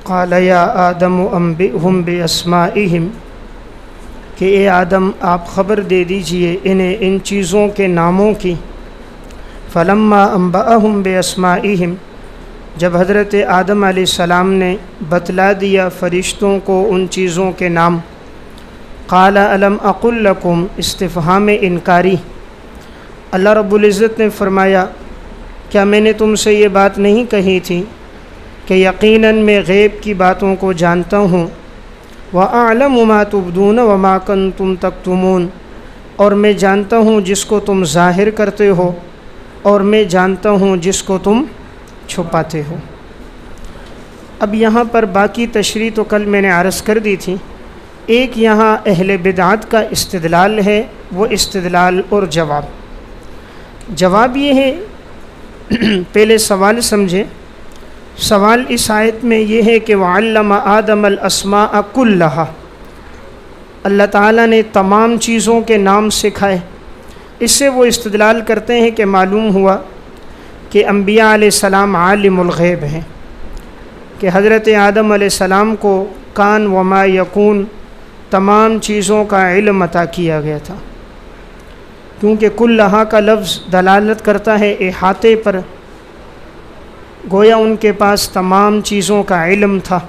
قال یا آدم انبئہم باسمائہم کہ اے آدم آپ خبر دے دیجئے انہیں ان چیزوں کے ناموں کی۔ فلما انبأہم باسمائہم جب حضرت آدم علیہ السلام نے بتلا دیا فرشتوں کو ان چیزوں کے نام، قال الم اقل لکم استفہام انکاری، اللہ رب العزت نے فرمایا کیا میں نے تم سے یہ بات نہیں کہی تھی کہ یقیناً میں غیب کی باتوں کو جانتا ہوں، وَأَعْلَمُ مَا تُبْدُونَ وَمَا كُنْتُمْ تَكْتُمُونَ، اور میں جانتا ہوں جس کو تم ظاہر کرتے ہو اور میں جانتا ہوں جس کو تم چھپاتے ہو۔ اب یہاں پر باقی تشریح تو کل میں نے عرض کر دی تھی۔ ایک یہاں اہل بدعت کا استدلال ہے، وہ استدلال اور جواب۔ جواب یہ ہے، پہلے سوال سمجھیں۔ سوال اس آیت میں یہ ہے کہ وَعَلَّمَ آدَمَ الْأَسْمَاءَ كُلَّهَا، اللہ تعالیٰ نے تمام چیزوں کے نام سکھائے۔ اس سے وہ استدلال کرتے ہیں کہ معلوم ہوا کہ انبیاء علیہ السلام عالم الغیب ہیں، کہ حضرت آدم علیہ السلام کو کان وما یکون تمام چیزوں کا علم عطا کیا گیا تھا، کیونکہ کلھا کا لفظ دلالت کرتا ہے احاطے پر، گویا ان کے پاس تمام چیزوں کا علم تھا۔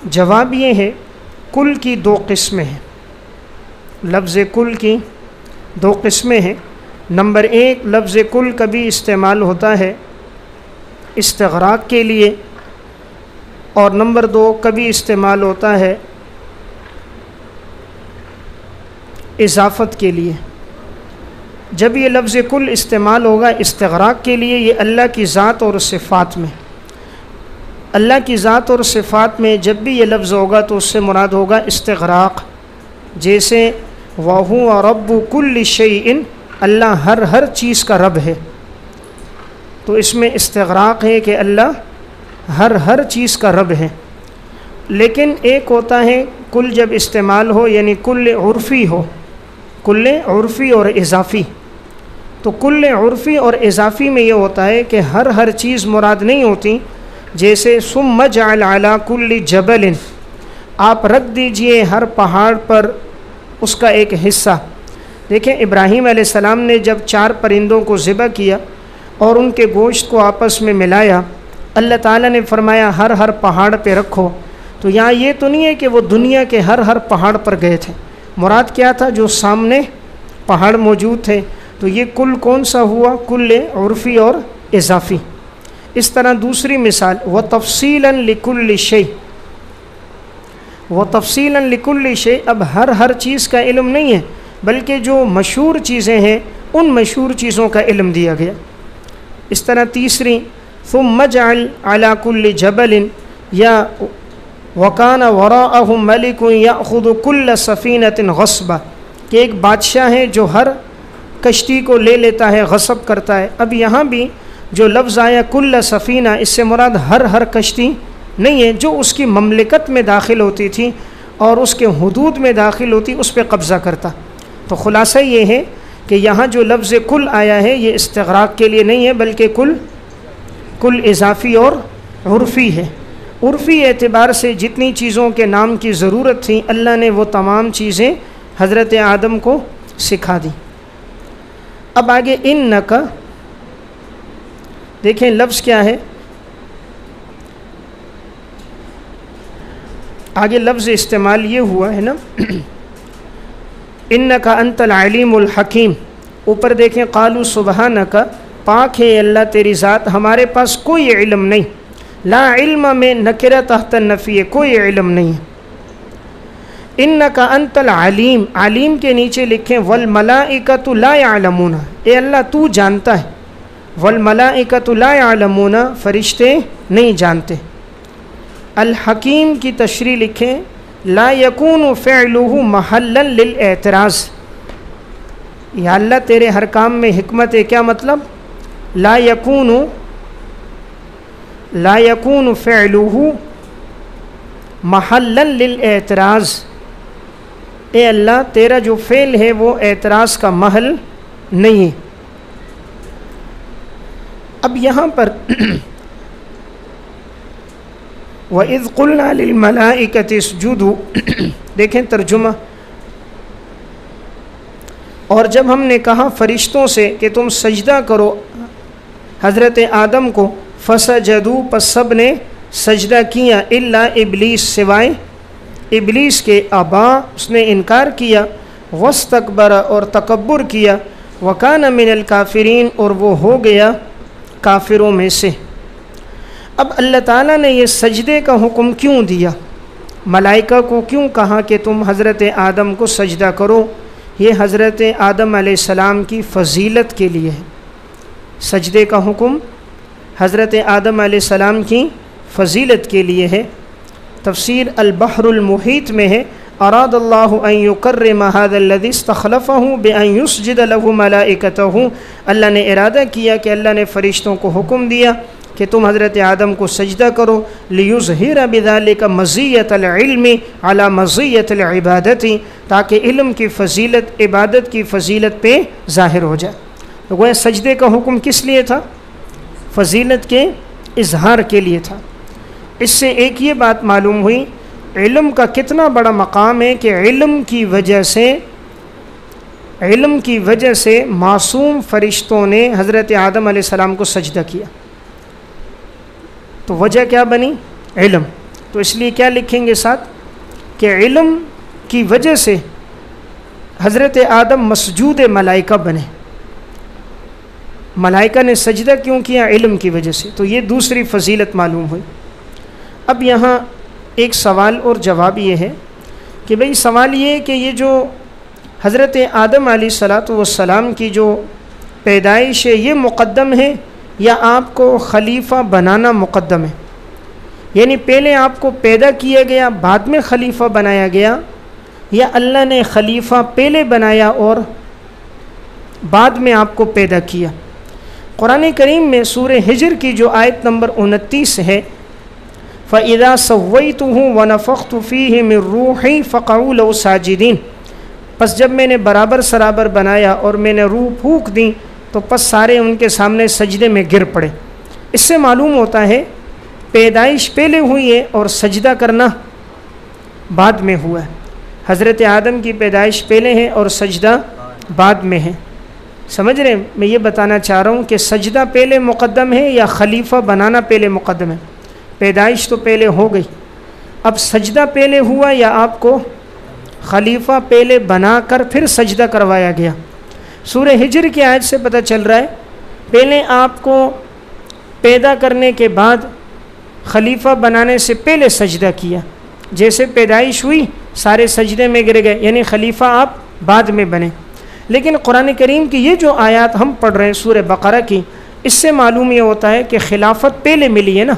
جواب یہ ہے کل کی دو قسمیں ہیں، لفظ کل کی دو قسمیں ہیں۔ نمبر ایک، لفظ کل کبھی استعمال ہوتا ہے استغراق کے لیے، اور نمبر دو کبھی استعمال ہوتا ہے اضافت کے لیے۔ جب یہ لفظ کل استعمال ہوگا استغراق کے لیے، یہ اللہ کی ذات اور صفات میں، اللہ کی ذات اور صفات میں جب بھی یہ لفظ ہوگا تو اس سے مراد ہوگا استغراق، جیسے وَهُوَ رَبُّ كُلِّ شَيْءٍ، اللہ ہر چیز کا رب ہے، تو اس میں استغراق ہے کہ اللہ ہر چیز کا رب ہے۔ لیکن ایک ہوتا ہے کل جب استعمال ہو، یعنی کل عرفی ہو، کل عرفی اور اضافی۔ تو کل عرفی اور اضافی میں یہ ہوتا ہے کہ ہر چیز مراد نہیں ہوتی، جیسے ثم جعل علی کل جبل، آپ رکھ دیجئے ہر پہاڑ پر اس کا ایک حصہ۔ دیکھیں ابراہیم علیہ السلام نے جب 4 پرندوں کو ذبح کیا اور ان کے گوشت کو آپس میں ملایا، اللہ تعالیٰ نے فرمایا ہر پہاڑ پہ رکھو۔ تو یہاں یہ تو نہیں ہے کہ وہ دنیا کے ہر پہاڑ پر گئے تھے، مراد کیا تھا جو سامنے پہاڑ موجود تھے۔ تو یہ کل کون سا ہوا؟ کل عرفی اور اضافی۔ اس طرح دوسری مثال وَتَفْصِيلًا لِكُلِّ شَيْءٍ، وَتَفْصِيلًا لِكُلِّ شَيْءٍ، اب ہر چیز کا علم نہیں ہے، بلکہ جو مشہور چیزیں ہیں ان مشہور چیزوں کا علم دیا گیا۔ اس طرح تیسری ثم جعل علی کل جبل، یا وکان وراءہم ملک یأخذ کل سفینۃ غصبا، کہ ایک بادشاہ ہے جو ہر کشتی کو لے لیتا ہے، غصب کرتا ہے۔ اب یہاں بھی جو لفظ آیا کل سفینہ، اس سے مراد ہر کشتی نہیں ہے، جو اس کی مملکت میں داخل ہوتی تھی اور اس کے حدود میں داخل ہوتی اس پہ قبضہ کرتا۔ تو خلاصہ یہ ہے کہ یہاں جو لفظ کل آیا ہے یہ استغراق کے لیے نہیں ہے، بلکہ کل اضافی اور عرفی ہے۔ عرفی اعتبار سے جتنی چیزوں کے نام کی ضرورت تھی اللہ نے وہ تمام چیزیں حضرت آدم کو سکھا دی۔ اب آگے انکا، دیکھیں لفظ کیا ہے، آگے لفظ استعمال یہ ہوا ہے نا انکا انت العلیم الحکیم، اوپر دیکھیں قالوا سبحانک، پاک ہے اللہ تیری ذات، ہمارے پاس کوئی علم نہیں۔ لا علم میں نکرہ تحت النفی، کوئی علم نہیں ہے۔ انکا انت العلیم، علیم کے نیچے لکھیں والملائکۃ لا یعلمون، اے اللہ تو جانتا ہے، والملائکۃ لا یعلمون، فرشتے نہیں جانتے۔ الحکیم کی تشریح لکھیں لا یکون فعلہ محلا للاعتراض، یا اللہ تیرے ہر کام میں حکمت ہے، کیا مطلب؟ لا یکون فعلہ محلا للاعتراض، اے اللہ تیرا جو فعل ہے وہ اعتراض کا محل نہیں ہے۔ اب یہاں پر وَإِذْ قُلْنَا لِلْمَلَائِكَةِ اسْجُدُوا، دیکھیں ترجمہ، اور جب ہم نے کہا فرشتوں سے کہ تم سجدہ کرو حضرت آدم کو، فسجدوا، پس سب نے سجدہ کیا، الا ابلیس، سوائے ابلیس کے، ابا، اس نے انکار کیا، واستکبر، اور تکبر کیا، وکان من الکافرین، اور وہ ہو گیا کافروں میں سے۔ اب اللہ تعالیٰ نے یہ سجدے کا حکم کیوں دیا؟ ملائکہ کو کیوں کہا کہ تم حضرت آدم کو سجدہ کرو؟ یہ حضرت آدم علیہ السلام کی فضیلت کے لیے ہے۔ سجدے کا حکم حضرت آدم علیہ السلام کی فضیلت کے لیے ہے۔ تفسیر البحر المحیط میں ہے، اراد اللہ ان یکرم هذا الذی استخلفہ بان یسجد له ملائکتہ، اللہ نے ارادہ کیا کہ اللہ نے فرشتوں کو حکم دیا کہ تم حضرت آدم کو سجدہ کرو، لیظہر بذلک مزیت العلم علی مزیت العبادت، تاکہ علم کی فضیلت عبادت کی فضیلت پہ ظاہر ہو جائے۔ تو وہ سجدے کا حکم کس لیے تھا؟ فضیلت کے اظہار کے لیے تھا۔ اس سے ایک یہ بات معلوم ہوئی علم کا کتنا بڑا مقام ہے کہ علم کی وجہ سے معصوم فرشتوں نے حضرت آدم علیہ السلام کو سجدہ کیا۔ تو وجہ کیا بنی؟ علم۔ تو اس لیے کیا لکھیں گے ساتھ کہ علم کی وجہ سے حضرت آدم مسجود ملائکہ بنے۔ ملائکہ نے سجدہ کیوں کیا؟ علم کی وجہ سے۔ تو یہ دوسری فضیلت معلوم ہوئی۔ اب یہاں ایک سوال اور جواب یہ ہے کہ بھئی سوال یہ ہے کہ یہ جو حضرت آدم علیہ السلام کی جو پیدائش ہے یہ مقدم ہے یا آپ کو خلیفہ بنانا مقدم ہے؟ یعنی پہلے آپ کو پیدا کیا گیا بعد میں خلیفہ بنایا گیا، یا اللہ نے خلیفہ پہلے بنایا اور بعد میں آپ کو پیدا کیا؟ قرآن کریم میں سورہ ہجر کی جو آیت نمبر 29 ہے، فَإِذَا سَوَّيْتُهُ وَنَفَخْتُ فِيهِ مِن رُوحِي فَقَعُوا لَهُ سَاجِدِينَ، پس جب میں نے برابر سرابر بنایا اور میں نے روح پھونک دی تو پس سارے ان کے سامنے سجدے میں گر پڑے۔ اس سے معلوم ہوتا ہے پیدائش پہلے ہوئی ہے اور سجدہ کرنا بعد میں ہوا ہے۔ حضرت آدم کی پیدائش پہلے ہے اور سجدہ بعد میں ہے۔ سمجھ رہے ہیں؟ میں یہ بتانا چاہ رہا ہوں کہ سجدہ پہلے مقدم ہے یا خلیفہ بنانا پہلے مقدم ہے؟ پیدائش تو پہلے ہو گئی، اب سجدہ پہلے ہوا یا آپ کو خلیفہ پہلے بنا کر پھر سجدہ کروایا گیا؟ سورہ ہجر کی آیت سے پتہ چل رہا ہے پہلے آپ کو پیدا کرنے کے بعد خلیفہ بنانے سے پہلے سجدہ کیا، جیسے پیدائش ہوئی سارے سجدے میں گر گئے، یعنی خلیفہ آپ بعد میں بنے۔ لیکن قرآن کریم کی یہ جو آیات ہم پڑھ رہے ہیں سورہ بقرہ کی، اس سے معلوم یہ ہوتا ہے کہ خلافت پہلے ملی ہے نا۔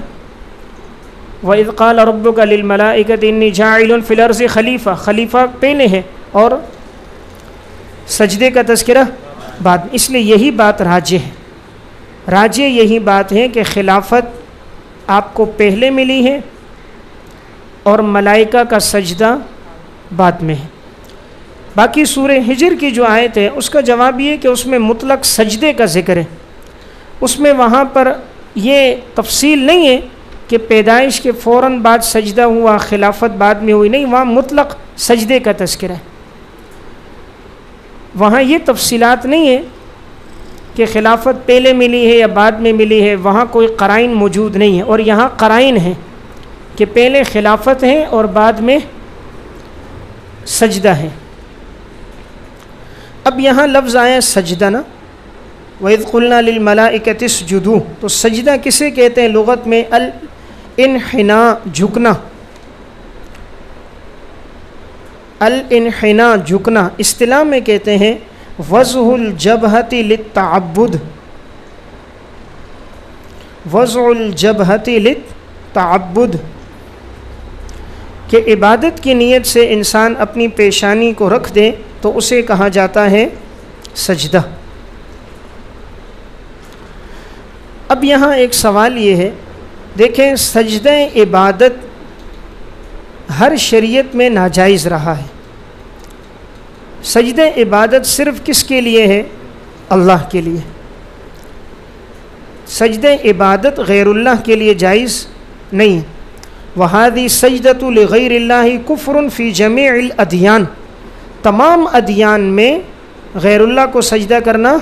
وَإِذْ قَالَ رَبُّكَ لِلْمَلَائِكَةِ إِنِّي جَاعِلٌ فِي الْأَرْضِ خلیفہ، خلیفہ پہلے ہے اور سجدے کا تذکرہ بعد میں۔ اس لیے یہی بات راجح ہے، راجح یہی بات ہے کہ خلافت آپ کو پہلے ملی ہے اور ملائکہ کا سجدہ بعد میں ہے۔ باقی سورہ ہجر کی جو آیت ہے اس کا جواب یہ کہ اس میں مطلق سجدے کا ذکر ہے، اس میں وہاں پر یہ تفصیل نہیں ہے کہ پیدائش کے فوراً بعد سجدہ ہوا خلافت بعد میں ہوئی، نہیں، وہاں مطلق سجدے کا تذکرہ ہے۔ وہاں یہ تفصیلات نہیں ہے کہ خلافت پہلے ملی ہے یا بعد میں ملی ہے، وہاں کوئی قرائن موجود نہیں ہے، اور یہاں قرائن ہے کہ پہلے خلافت ہے اور بعد میں سجدہ ہے۔ اب یہاں لفظ آیا سجدہ نا، وَإِذْ قُلْنَا لِلْمَلَائِكَةِ اسْجُدُوا، تو سجدہ کسے کہتے ہیں لغت میں؟ الانحناء، جھکنا، الانحناء جھکنا، اصطلاح میں کہتے ہیں وضع الجبہۃ للتعبد، وضع الجبہۃ للتعبد، کہ عبادت کی نیت سے انسان اپنی پیشانی کو رکھ دے تو اسے کہا جاتا ہے سجدہ۔ اب یہاں ایک سوال یہ ہے، دیکھیں سجدہ عبادت ہر شریعت میں ناجائز رہا ہے۔ سجدہ عبادت صرف کس کے لیے ہے؟ اللہ کے لیے۔ سجدہ عبادت غیر اللہ کے لیے جائز نہیں ہے۔ وَهَذِهِ سَجْدَةُ لِغَيْرِ اللَّهِ كُفْرٌ فِي جَمِيعِ الْأَدْيَانِ، تمام ادیان میں غیر اللہ کو سجدہ کرنا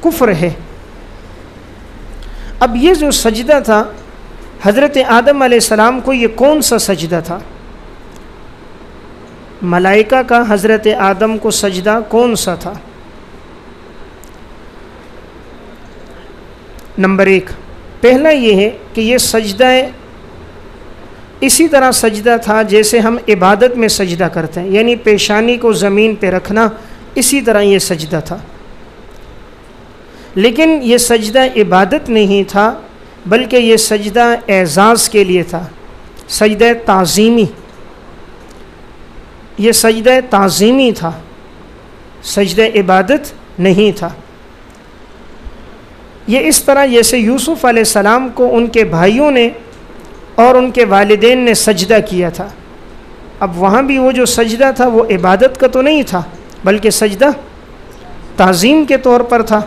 کفر ہے۔ اب یہ جو سجدہ تھا حضرت آدم علیہ السلام کو، یہ کون سا سجدہ تھا؟ ملائکہ کا حضرت آدم کو سجدہ کون سا تھا؟ نمبر 1، پہلا یہ ہے کہ یہ سجدہ اسی طرح سجدہ تھا جیسے ہم عبادت میں سجدہ کرتے ہیں، یعنی پیشانی کو زمین پہ رکھنا، اسی طرح یہ سجدہ تھا۔ لیکن یہ سجدہ عبادت نہیں تھا، بلکہ یہ سجدہ اعزاز کے لیے تھا، سجدہ تعظیمی۔ یہ سجدہ تعظیمی تھا، سجدہ عبادت نہیں تھا۔ یہ اس طرح جیسے یوسف علیہ السلام کو ان کے بھائیوں نے اور ان کے والدین نے سجدہ کیا تھا، اب وہاں بھی وہ جو سجدہ تھا وہ عبادت کا تو نہیں تھا، بلکہ سجدہ تعظیم کے طور پر تھا۔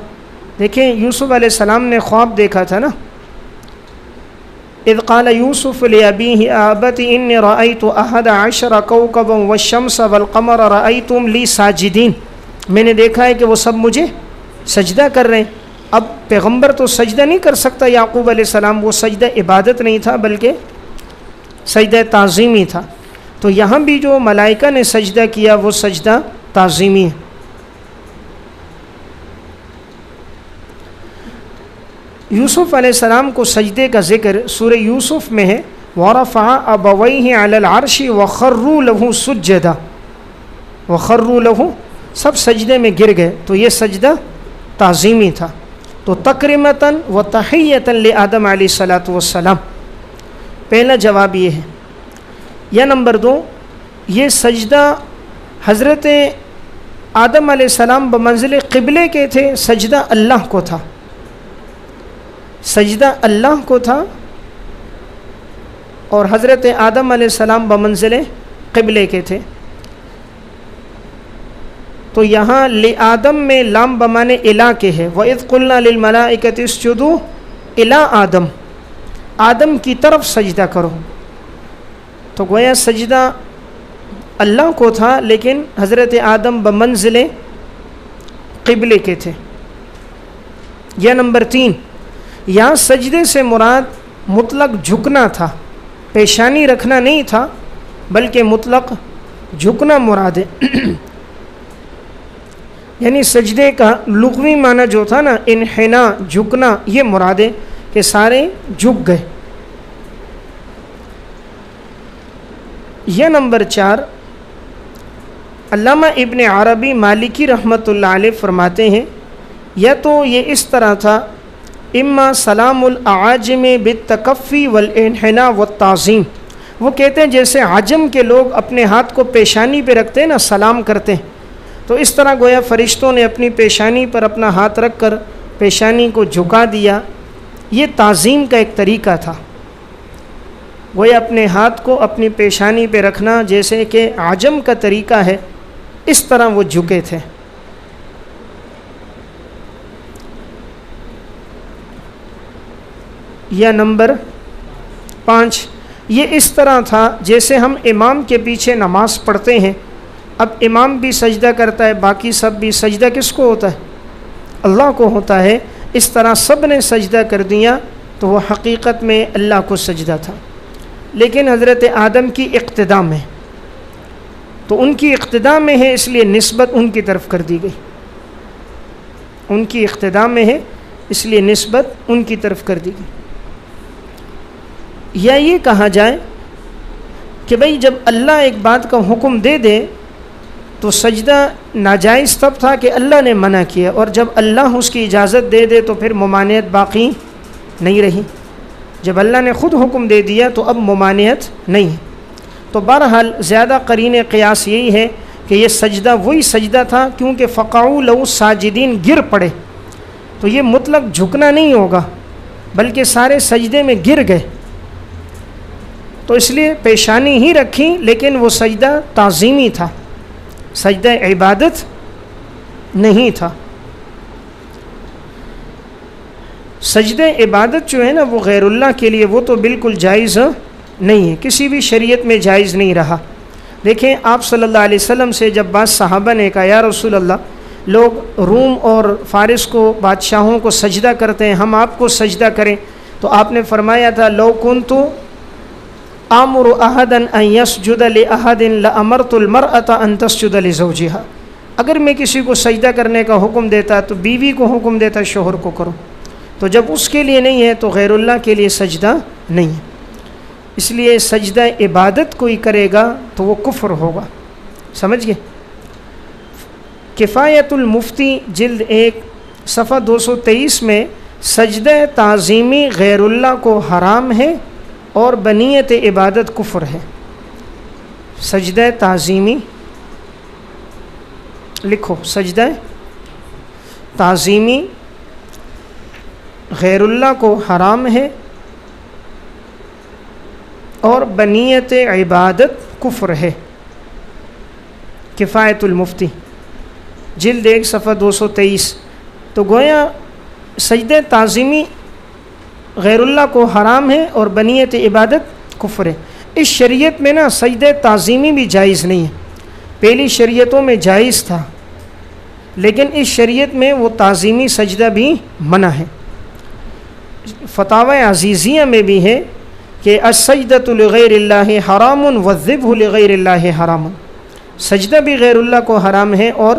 دیکھیں یوسف علیہ السلام نے خواب دیکھا تھا نا، اذ قال یوسف لأبیہ آبت انی رأیت 11 کوکبا والشمس والقمر رأیتم لی ساجدین، میں نے دیکھا ہے کہ وہ سب مجھے سجدہ کر رہے ہیں۔ اب پیغمبر تو سجدہ نہیں کر سکتا یعقوب علیہ السلام، وہ سجدہ عبادت نہیں تھا بلکہ سجدہ تعظیمی تھا۔ تو یہاں بھی جو ملائکہ نے سجدہ کیا وہ سجدہ تعظیمی ہے۔ یوسف علیہ السلام کو سجدے کا ذکر سورہ یوسف میں ہے، وَرَفَعَ أَبَوَيْهِ عَلَى الْعَرْشِ وَخَرُّوا لَهُ سُجَّدًا، وَخَرُّوا لَهُ، سب سجدے میں گر گئے، تو یہ سجدہ تعظیمی تھا۔ تو تکرمتاً و تحیتاً لآدم علیہ الصلاۃ والسلام، پہلا جواب یہ ہے۔ یا نمبر 2، یہ سجدہ حضرت آدم علیہ السلام بمنزل قبلے کے تھے، سجدہ اللہ کو تھا، سجدہ اللہ کو تھا، اور حضرت آدم علیہ السلام بمنزل قبلے کے تھے۔ تو یہاں لآدم میں لام بمانے الہ کے ہے، وَإِذْ قُلْنَا لِلْمَلَائِكَةِ اسْجُدُوا إِلَىٰ آدم، آدم کی طرف سجدہ کرو۔ تو گویا سجدہ اللہ کو تھا، لیکن حضرت آدم بمنزل قبلے کے تھے۔ یا نمبر 3، یہاں سجدے سے مراد مطلق جھکنا تھا، پیشانی رکھنا نہیں تھا، بلکہ مطلق جھکنا مراد ہے۔ یعنی سجدے کا لغوی معنی جو تھا نا، انحناء، جھکنا، یہ مراد ہے کہ سارے جھک گئے۔ یہ نمبر 4، علامہ ابن عربی مالکی رحمۃ اللہ علیہ فرماتے ہیں، یا تو یہ اس طرح تھا، اما سلام الاعاجم بالتکفی والانحناء والتعظیم، وہ کہتے ہیں جیسے عجم کے لوگ اپنے ہاتھ کو پیشانی پہ رکھتے ہیں نا، سلام کرتے ہیں، تو اس طرح گویا فرشتوں نے اپنی پیشانی پر اپنا ہاتھ رکھ کر پیشانی کو جھکا دیا۔ یہ تعظیم کا ایک طریقہ تھا، گویا اپنے ہاتھ کو اپنی پیشانی پہ رکھنا جیسے کہ عجم کا طریقہ ہے، اس طرح وہ جھکے تھے۔ یا نمبر 5، یہ اس طرح تھا جیسے ہم امام کے پیچھے نماز پڑھتے ہیں، اب امام بھی سجدہ کرتا ہے، باقی سب بھی، سجدہ کس کو ہوتا ہے؟ اللہ کو ہوتا ہے۔ اس طرح سب نے سجدہ کر دیا تو وہ حقیقت میں اللہ کو سجدہ تھا، لیکن حضرت آدم کی اقتداء میں، تو ان کی اقتداء میں ہے اس لیے نسبت ان کی طرف کر دی گئی، ان کی اقتداء میں ہے اس لیے نسبت ان کی طرف کر دی گئی۔ یا یہ کہا جائے کہ بھئی جب اللہ ایک بات کا حکم دے دے تو سجدہ ناجائز تب تھا کہ اللہ نے منع کیا، اور جب اللہ اس کی اجازت دے دے تو پھر ممانعت باقی نہیں رہی۔ جب اللہ نے خود حکم دے دیا تو اب ممانعت نہیں ہے۔ تو بہرحال زیادہ قرین قیاس یہی ہے کہ یہ سجدہ وہی سجدہ تھا، کیونکہ فقعوا لہو ساجدین، گر پڑے، تو یہ مطلق جھکنا نہیں ہوگا بلکہ سارے سجدے میں گر گئے، تو اس لیے پیشانی ہی رکھی، لیکن وہ سجدہ تعظیمی تھا، سجدہ عبادت نہیں تھا۔ سجدہ عبادت جو ہے نا وہ غیر اللہ کے لیے وہ تو بالکل جائز نہیں ہے، کسی بھی شریعت میں جائز نہیں رہا۔ دیکھیں آپ صلی اللہ علیہ وسلم سے جب بعض صحابہ نے کہا یا رسول اللہ لوگ روم اور فارس کو بادشاہوں کو سجدہ کرتے ہیں، ہم آپ کو سجدہ کریں، تو آپ نے فرمایا تھا لو کنت آمر احدا ان یسجد لاحد لامرت المرأة ان تسجد لزوجها، اگر میں کسی کو سجدہ کرنے کا حکم دیتا تو بیوی کو حکم دیتا شوہر کو کرو، تو جب اس کے لیے نہیں ہے تو غیر اللہ کے لیے سجدہ نہیں ہے۔ اس لیے سجدہ عبادت کوئی کرے گا تو وہ کفر ہوگا، سمجھ گئے؟ کفایت المفتی جلد 1 صفحہ 223 میں سجدہ تعظیمی غیر اللہ کو حرام ہے اور بنیت عبادت کفر ہے۔ سجدہ تعظیمی لکھو، سجدہ تعظیمی غیر اللہ کو حرام ہے اور بنیت عبادت کفر ہے۔ کفایت المفتی جلد 1 صفحہ 223۔ تو گویا سجدہ تعظیمی غیر اللہ کو حرام ہے اور بنیت عبادت کفر ہے۔ اس شریعت میں نا سجدہ تعظیمی بھی جائز نہیں ہے، پہلی شریعتوں میں جائز تھا، لیکن اس شریعت میں وہ تعظیمی سجدہ بھی منع ہے۔ فتاوی عزیزیہ میں بھی ہے کہ السجدۃ لغیر اللہ حرام والذبح لغیر اللہ حرام، سجدہ بھی غیر اللہ کو حرام ہے اور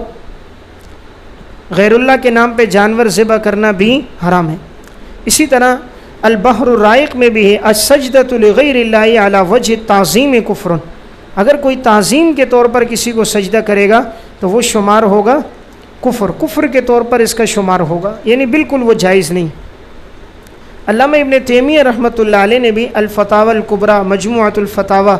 غیر اللہ کے نام پہ جانور ذبح کرنا بھی حرام ہے۔ اسی طرح البحر الرائق میں بھی ہے السجدۃ لغیر اللہ علی وجہ تعظیم کفر، اگر کوئی تعظیم کے طور پر کسی کو سجدہ کرے گا تو وہ شمار ہوگا کفر کے طور پر اس کا شمار ہوگا، یعنی بالکل وہ جائز نہیں۔ علامہ ابن تیمیہ رحمۃ اللہ علیہ نے بھی الفتاوی الکبریٰ مجموعۃ الفتاوی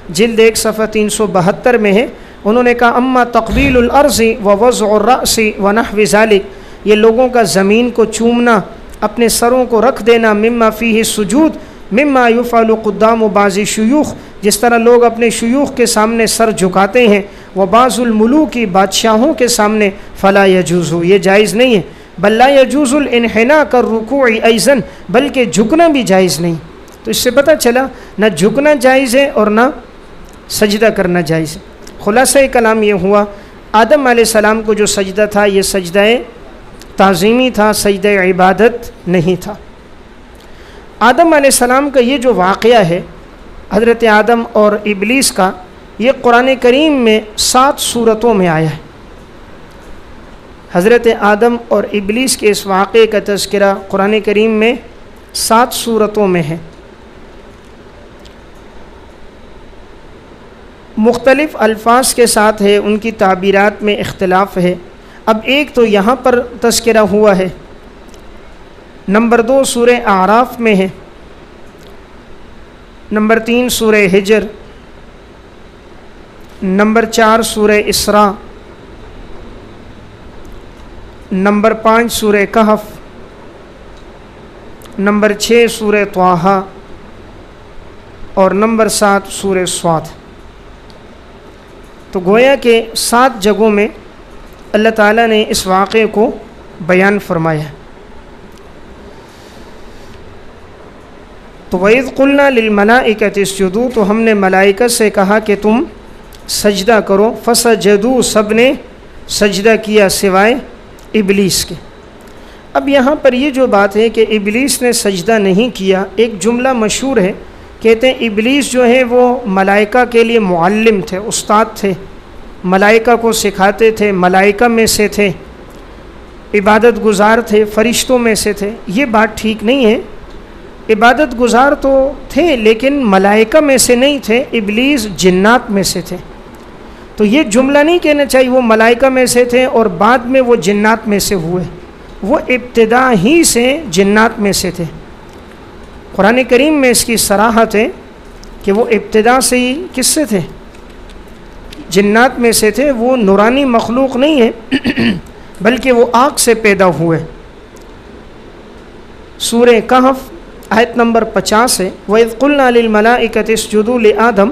جلد 1 صفحہ 372 میں ہے، انہوں نے کہا اما تقبیل الارض ووضع الرأس ونحو ذلک، یہ لوگوں کا زمین کو چومنا، اپنے سروں کو رکھ دینا، مما فیہ سجود مما یفعل قدام بعض شیوخ، جس طرح لوگ اپنے شیوخ کے سامنے سر جھکاتے ہیں، وبعض الملوک بادشاہوں کے سامنے، فلا یجوز، یہ جائز نہیں ہے، بل لا یجوز الانحناء کالرکوع ایضا، بلکہ جھکنا بھی جائز نہیں۔ تو اس سے پتہ چلا نہ جھکنا جائز ہے اور نہ سجدہ کرنا جائز ہے۔ خلاصہ کلام یہ ہوا آدم علیہ السلام کو جو سجدہ تھا یہ سجدہ تعظیمی تھا، سجدہ عبادت نہیں تھا۔ آدم علیہ السلام کا یہ جو واقعہ ہے حضرت آدم اور ابلیس کا، یہ قرآن کریم میں 7 صورتوں میں آیا ہے۔ حضرت آدم اور ابلیس کے اس واقعے کا تذکرہ قرآن کریم میں 7 صورتوں میں ہے، مختلف الفاظ کے ساتھ ہے، ان کی تعبیرات میں اختلاف ہے۔ اب ایک تو یہاں پر تذکرہ ہوا ہے، نمبر 2 سورہ اعراف میں ہے، نمبر 3 سورہ ہجر، نمبر 4 سورہ اسراء، نمبر 5 سورہ کہف، نمبر 6 سورہ طٰہٰ اور نمبر 7 سورہ صاد۔ تو گویا کہ 7 جگہوں میں اللہ تعالیٰ نے اس واقعے کو بیان فرمایا۔ تو وَإِذْ قُلْنَا لِلْمَلَائِكَةِ اسْجُدُوا، تو ہم نے ملائکہ سے کہا کہ تم سجدہ کرو، فَسَجَدُوا، سب نے سجدہ کیا سوائے ابلیس کے۔ اب یہاں پر یہ جو بات ہے کہ ابلیس نے سجدہ نہیں کیا، ایک جملہ مشہور ہے، کہتے ہیں ابلیس جو ہے وہ ملائکہ کے لیے معلم تھے، استاد تھے، ملائکہ کو سکھاتے تھے، ملائکہ میں سے تھے، عبادت گزار تھے، فرشتوں میں سے تھے۔ یہ بات ٹھیک نہیں ہے، عبادت گزار تو تھے لیکن ملائکہ میں سے نہیں تھے، ابلیس جنات میں سے تھے۔ تو یہ جملہ نہیں کہنا چاہیے وہ ملائکہ میں سے تھے اور بعد میں وہ جنات میں سے ہوئے، وہ ابتدا ہی سے جنات میں سے تھے۔ قرآن کریم میں اس کی صراحت ہے کہ وہ ابتدا سے ہی کس سے تھے؟ جنات میں سے تھے، وہ نورانی مخلوق نہیں ہے بلکہ وہ آگ سے پیدا ہوئے۔ سورہ کہف آیت نمبر 50 ہے، وَإِذْ قُلْنَا لِلْمَلَائِكَةِ اسْجُدُوا لِآدَمَ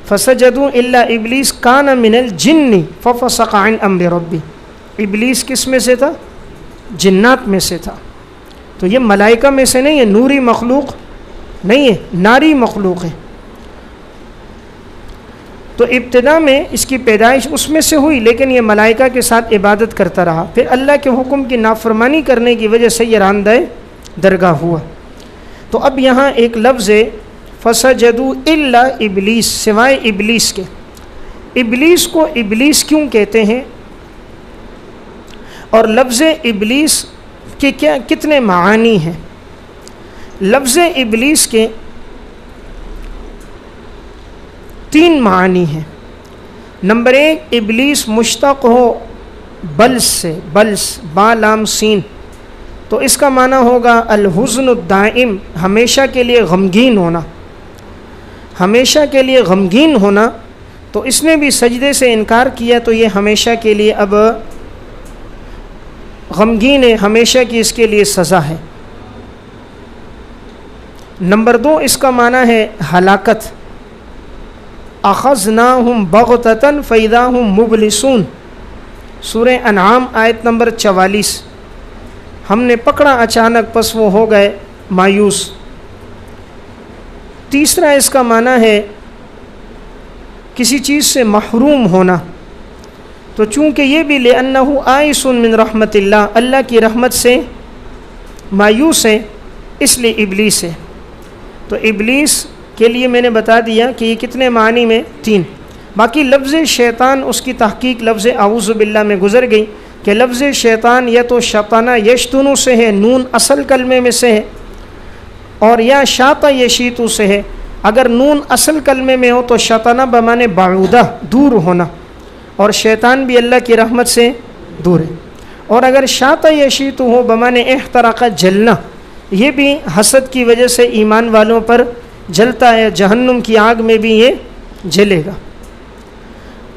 فَسَجَدُوا إِلَّا إِبْلِيسَ كَانَ مِنَ الْجِنِّ فَفَسَقَ عَنْ أَمْرِ رَبِّهِ، ابلیس کس میں سے تھا؟ جنات میں سے تھا۔ تو یہ ملائکہ میں سے نہیں ہے، نوری مخلوق نہیں ہے، ناری مخلوق ہے۔ تو ابتدا میں اس کی پیدائش اس میں سے ہوئی، لیکن یہ ملائکہ کے ساتھ عبادت کرتا رہا، پھر اللہ کے حکم کی نافرمانی کرنے کی وجہ سے یہ راندہ درگاہ ہوا۔ تو اب یہاں ایک لفظ ہے فسجدوا الا ابلیس، سوائے ابلیس کے۔ ابلیس کو ابلیس کیوں کہتے ہیں، اور لفظ ابلیس کے کتنے معانی ہیں؟ لفظ ابلیس کے 3 معانی ہیں۔ نمبر 1، ابلیس مشتق ہو بلس سے، بلس با لام سین، تو اس کا معنی ہوگا الحزن الدائم، ہمیشہ کے لیے غمگین ہونا، ہمیشہ کے لیے غمگین ہونا۔ تو اس نے بھی سجدے سے انکار کیا، تو یہ ہمیشہ کے لیے اب غمگین ہے، ہمیشہ کی اس کے لیے سزا ہے۔ نمبر 2، اس کا معنی ہے ہلاکت، اخذناہم بغتۃ فاذا ہم مبلسون، سورہ انعام آیت نمبر 44، ہم نے پکڑا اچانک پس وہ ہو گئے مایوس۔ تیسرا اس کا معنی ہے کسی چیز سے محروم ہونا، تو چونکہ یہ بھی لِأَنَّهُ آئِسٌ من رحمت اللہ، اللہ کی رحمت سے مایوس ہے، اس لیے ابلیس ہے۔ تو ابلیس کے لیے میں نے بتا دیا کہ یہ کتنے معنی میں 3۔ باقی لفظ شیطان، اس کی تحقیق لفظ اعوذ باللہ میں گزر گئی کہ لفظ شیطان یا تو شطنہ یشتنو سے ہے، نون اصل کلمے میں سے ہے، اور یا شاطا یشیتو سے ہے۔ اگر نون اصل کلمے میں ہو تو شطنہ بمانے بعودہ، دور ہونا، اور شیطان بھی اللہ کی رحمت سے دور ہے۔ اور اگر شاطا یشیتو ہو بمانے احترق، جلنا، یہ بھی حسد کی وجہ سے ایمان والوں پر جلتا ہے، جہنم کی آگ میں بھی یہ جلے گا۔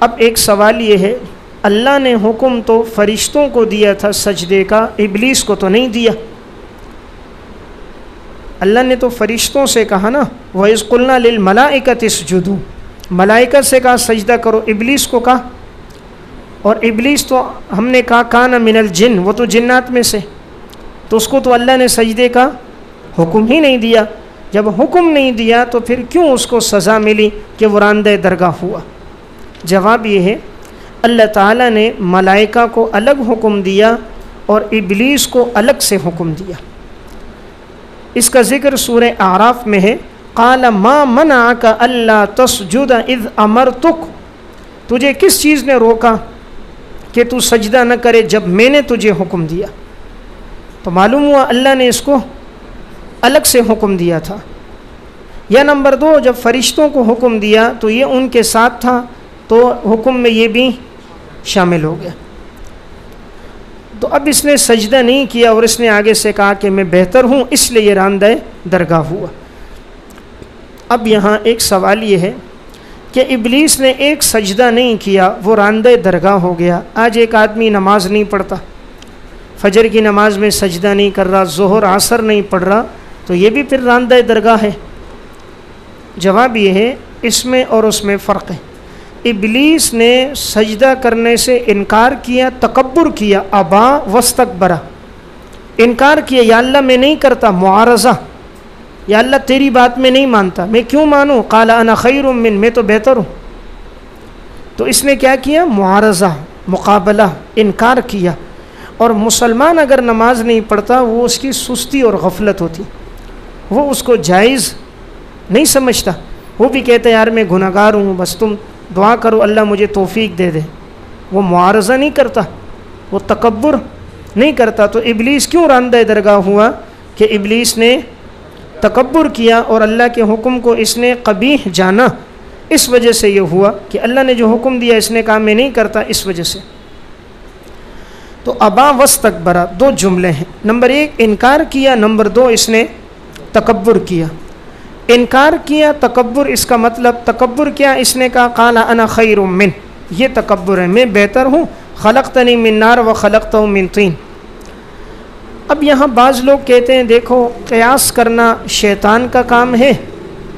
اب ایک سوال یہ ہے، اللہ نے حکم تو فرشتوں کو دیا تھا سجدے کا، ابلیس کو تو نہیں دیا۔ اللہ نے تو فرشتوں سے کہا نا، وَإِذْ قُلْنَا لِلْمَلَائِكَةِ اسْجُدُوا، ملائکہ سے کہا سجدہ کرو، ابلیس کو کہا، اور ابلیس تو ہم نے کہا کان من الجن، وہ تو جنات میں سے، تو اس کو تو اللہ نے سجدے کا حکم ہی نہیں دیا۔ جب حکم نہیں دیا تو پھر کیوں اس کو سزا ملی کہ وہ راندہ درگاہ ہوا؟ جواب یہ ہے، اللہ تعالیٰ نے ملائکہ کو الگ حکم دیا اور ابلیس کو الگ سے حکم دیا۔ اس کا ذکر سورہ اعراف میں ہے، قال ما منعک الا تسجد اذ امرتک، تجھے کس چیز نے روکا کہ تو سجدہ نہ کرے جب میں نے تجھے حکم دیا؟ تو معلوم ہوا اللہ نے اس کو الگ سے حکم دیا تھا۔ یا نمبر 2، جب فرشتوں کو حکم دیا تو یہ ان کے ساتھ تھا، تو حکم میں یہ بھی شامل ہو گیا۔ تو اب اس نے سجدہ نہیں کیا اور اس نے آگے سے کہا کہ میں بہتر ہوں، اس لیے یہ راندہ درگاہ ہوا۔ اب یہاں ایک سوال یہ ہے کہ ابلیس نے ایک سجدہ نہیں کیا، وہ راندہ درگاہ ہو گیا۔ آج ایک آدمی نماز نہیں پڑھتا، فجر کی نماز میں سجدہ نہیں کر رہا، ظہر عصر نہیں پڑھ رہا، تو یہ بھی پھر راندہ درگاہ ہے؟ جواب یہ ہے، اس میں اور اس میں فرق ہے۔ ابلیس نے سجدہ کرنے سے انکار کیا، تکبر کیا، ابا واستکبر، انکار کیا، یا اللہ میں نہیں کرتا، معارضہ، یا اللہ تیری بات میں نہیں مانتا، میں کیوں مانوں؟ قال انا خیر من، میں تو بہتر ہوں۔ تو اس نے کیا کیا؟ معارضہ، مقابلہ، انکار کیا۔ اور مسلمان اگر نماز نہیں پڑھتا، وہ اس کی سستی اور غفلت ہوتی، وہ اس کو جائز نہیں سمجھتا، وہ بھی کہتا ہے یار میں گناہ گار ہوں، بس تم دعا کرو اللہ مجھے توفیق دے دے۔ وہ معارضہ نہیں کرتا، وہ تکبر نہیں کرتا۔ تو ابلیس کیوں راندہ درگاہ ہوا؟ کہ ابلیس نے تکبر کیا اور اللہ کے حکم کو اس نے قبیح جانا، اس وجہ سے یہ ہوا کہ اللہ نے جو حکم دیا اس نے کہا میں نہیں کرتا، اس وجہ سے۔ تو ابا واستکبر 2 جملے ہیں، نمبر 1 انکار کیا، نمبر 2 اس نے تکبر کیا۔ انکار کیا، تکبر، اس کا مطلب تکبر کیا؟ اس نے کہا قال انا خیر من، یہ تکبر ہے، میں بہتر ہوں، خلقتنی من نار و خلقتہ من طین۔ اب یہاں بعض لوگ کہتے ہیں دیکھو قیاس کرنا شیطان کا کام ہے،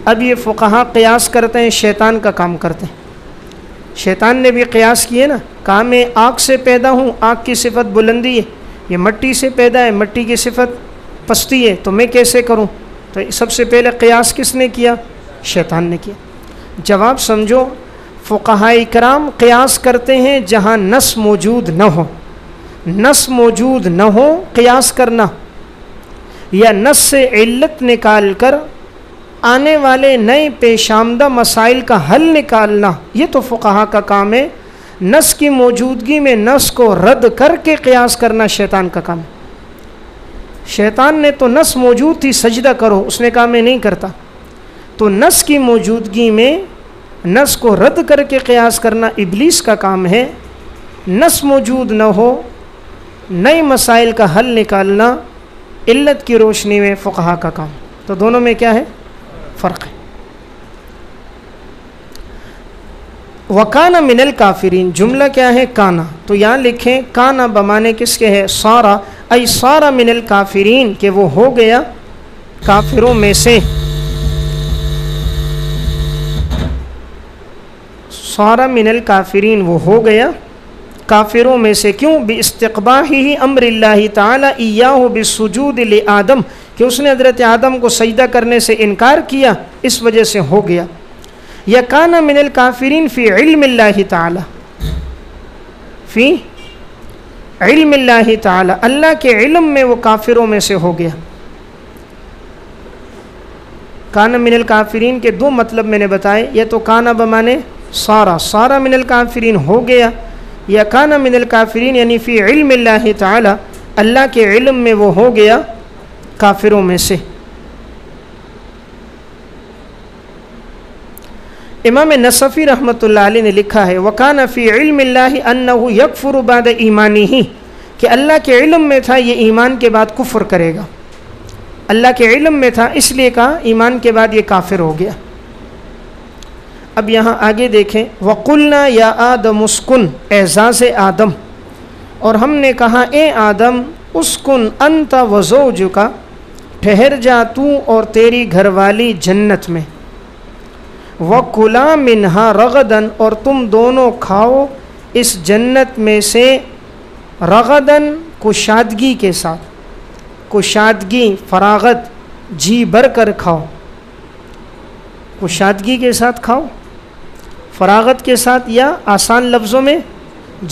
اب یہ فقہا قیاس کرتے ہیں، شیطان کا کام کرتے ہیں۔ شیطان نے بھی قیاس کیے نا، کہا میں آگ سے پیدا ہوں، آگ کی صفت بلندی ہے، یہ مٹی سے پیدا ہے، مٹی کی صفت پستی ہے، تو میں کیسے کروں؟ تو سب سے پہلے قیاس کس نے کیا؟ شیطان نے کیا۔ جواب سمجھو، فقہاء کرام قیاس کرتے ہیں جہاں نص موجود نہ ہو، نص موجود نہ ہو قیاس کرنا، یا نص سے علت نکال کر آنے والے نئے پیش آمدہ مسائل کا حل نکالنا، یہ تو فقہاء کا کام ہے۔ نص کی موجودگی میں نص کو رد کر کے قیاس کرنا شیطان کا کام ہے۔ شیطان نے تو نص موجود تھی سجدہ کرو، اس نے کہا میں نہیں کرتا، تو نص کی موجودگی میں نص کو رد کر کے قیاس کرنا ابلیس کا کام ہے۔ نص موجود نہ ہو نئے مسائل کا حل نکالنا علت کی روشنی میں فقہاء کا کام۔ تو دونوں میں کیا ہے؟ فرق ہے۔ وَكَانَ مِنَ الْكَافِرِينَ جملہ کیا ہے؟ کانا، تو یہاں لکھیں کانا بمانے کس کے ہے؟ سارا، ای سارا من الکافرین، کہ وہ ہو گیا کافروں میں سے۔ سارا من الکافرین، وہ ہو گیا کافروں میں سے۔ کیوں؟ باستقباحہ امر اللہ تعالی ایاہ بالسجود لآدم، کہ اس نے حضرت آدم کو سجدہ کرنے سے انکار کیا، اس وجہ سے ہو گیا۔ یا کانا من الکافرین فی علم اللہ تعالی، فی علم اللہ تعالی، اللہ کے علم میں وہ کافروں میں سے ہو گیا۔ کانا من الکافرین کے دو مطلب میں نے بتائے، یا تو کانا بمانے سارا، سارا من الکافرین ہو گیا، یا کانا من الکافرین یعنی فی علم اللہ تعالی، اللہ کے علم میں وہ ہو گیا کافروں میں سے۔ امام نصفی رحمۃ اللہ علیہ نے لکھا ہے وَكَانَ فِي عِلْمِ اللَّهِ أَنَّهُ يَكْفُرُ بَعْدَ إِيمَانِهِ، کہ اللہ کے علم میں تھا یہ ایمان کے بعد کفر کرے گا، اللہ کے علم میں تھا اس لیے کہا ایمان کے بعد یہ کافر ہو گیا۔ اب یہاں آگے دیکھیں وَقُلْنَا يَا آدَمُ اسْكُنْ، اعزاز آدم، اور ہم نے کہا اے آدم اسکن انت وزوجک، ٹھہر جا تو اور تیری گھر والی جنت میں، وَكُلَا مِنْهَا رَغَدًا، اور تم دونوں کھاؤ اس جنت میں سے رغداً کشادگی کے ساتھ، کشادگی فراغت، جی بھر کر کھاؤ، کشادگی کے ساتھ کھاؤ، فراغت کے ساتھ، یا آسان لفظوں میں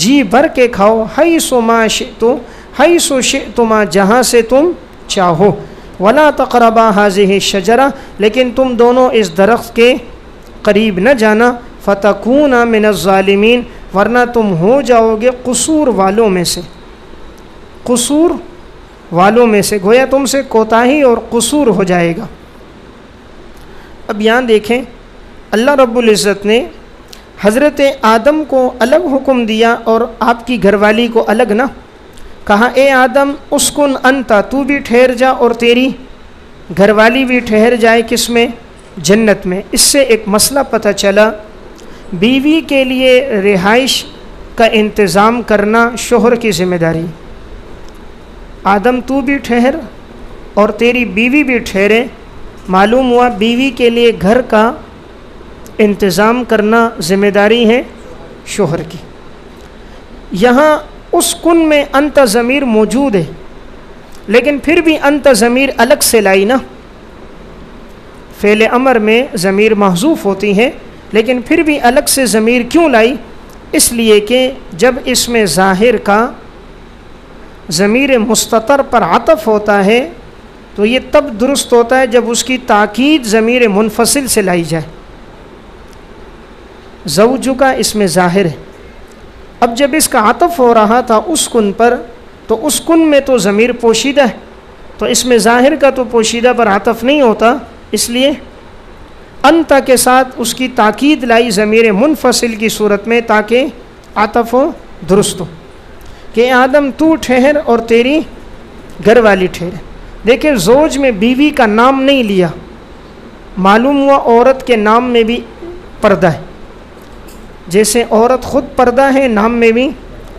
جی بھر کے کھاؤ، حیث ما شئتم، حیث شئتما، جہاں سے تم چاہو، ولا تقربا هذه الشجرة، لیکن تم دونوں اس درخت کے قریب نہ جانا، فتکونا من الظالمین، ورنہ تم ہو جاؤ گے قصور والوں میں سے، قصور والوں میں سے، گویا تم سے کوتاہی اور قصور ہو جائے گا۔ اب یہاں دیکھیں اللہ رب العزت نے حضرت آدم کو الگ حکم دیا اور آپ کی گھر والی کو الگ نہ، کہا اے آدم اسکن انت، تو بھی ٹھہر جا اور تیری گھر والی بھی ٹھہر جائے، کس میں؟ جنت میں۔ اس سے ایک مسئلہ پتہ چلا، بیوی کے لیے رہائش کا انتظام کرنا شوہر کی ذمہ داری۔ آدم تو بھی ٹھہر اور تیری بیوی بھی ٹھہرے، معلوم ہوا بیوی کے لیے گھر کا انتظام کرنا ذمہ داری ہے شوہر کی۔ یہاں اس کن میں انت ضمیر موجود ہے، لیکن پھر بھی انت ضمیر الگ سے لائی نا، فعل امر میں ضمیر محذوف ہوتی ہے، لیکن پھر بھی الگ سے ضمیر کیوں لائی؟ اس لیے کہ جب اس میں ظاہر کا ضمیر مستتر پر عطف ہوتا ہے تو یہ تب درست ہوتا ہے جب اس کی تاکید ضمیر منفصل سے لائی جائے۔ زوجو کا اس میں ظاہر ہے، اب جب اس کا عطف ہو رہا تھا اس کن پر، تو اس کن میں تو ضمیر پوشیدہ ہے، تو اس میں ظاہر کا تو پوشیدہ پر عطف نہیں ہوتا، اس لیے انت کے ساتھ اس کی تاکید لائی ضمیر منفصل کی صورت میں، تاکہ عطف ہو درست ہو، کہ آدم تو ٹھہر اور تیری گھر والی ٹھہرے۔ دیکھیں زوج میں بیوی کا نام نہیں لیا، معلوم ہوا عورت کے نام میں بھی پردہ ہے، جیسے عورت خود پردہ ہے نام میں بھی،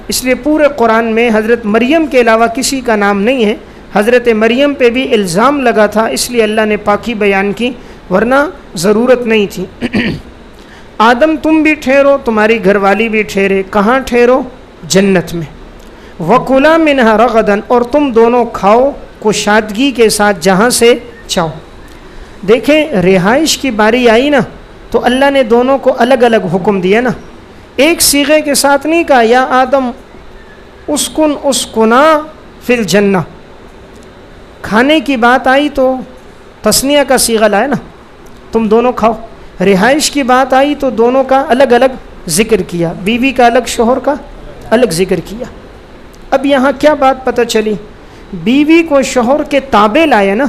اس لیے پورے قرآن میں حضرت مریم کے علاوہ کسی کا نام نہیں ہے۔ حضرت مریم پہ بھی الزام لگا تھا، اس لیے اللہ نے پاکی بیان کی، ورنہ ضرورت نہیں تھی۔ آدم تم بھی ٹھہرو، تمہاری گھر والی بھی ٹھہرے، کہاں ٹھہرو؟ جنت میں۔ وَكُلَا مِنْهَا رَغَدًا، اور تم دونوں کھاؤ کشادگی کے ساتھ جہاں سے چاہو۔ دیکھیں رہائش کی باری آئی نا، تو اللہ نے دونوں کو الگ الگ حکم دیا نا، ایک صیغے کے ساتھ نہیں کہا یا آدم اسکن اسکنا فی الجنہ. کھانے کی بات آئی تو تثنیہ کا صیغہ لائے نا، تم دونوں کھاؤ. رہائش کی بات آئی تو دونوں کا الگ الگ ذکر کیا، بیوی کا الگ شوہر کا الگ ذکر کیا. اب یہاں کیا بات پتہ چلی؟ بیوی کو شوہر کے تابع لائے نا،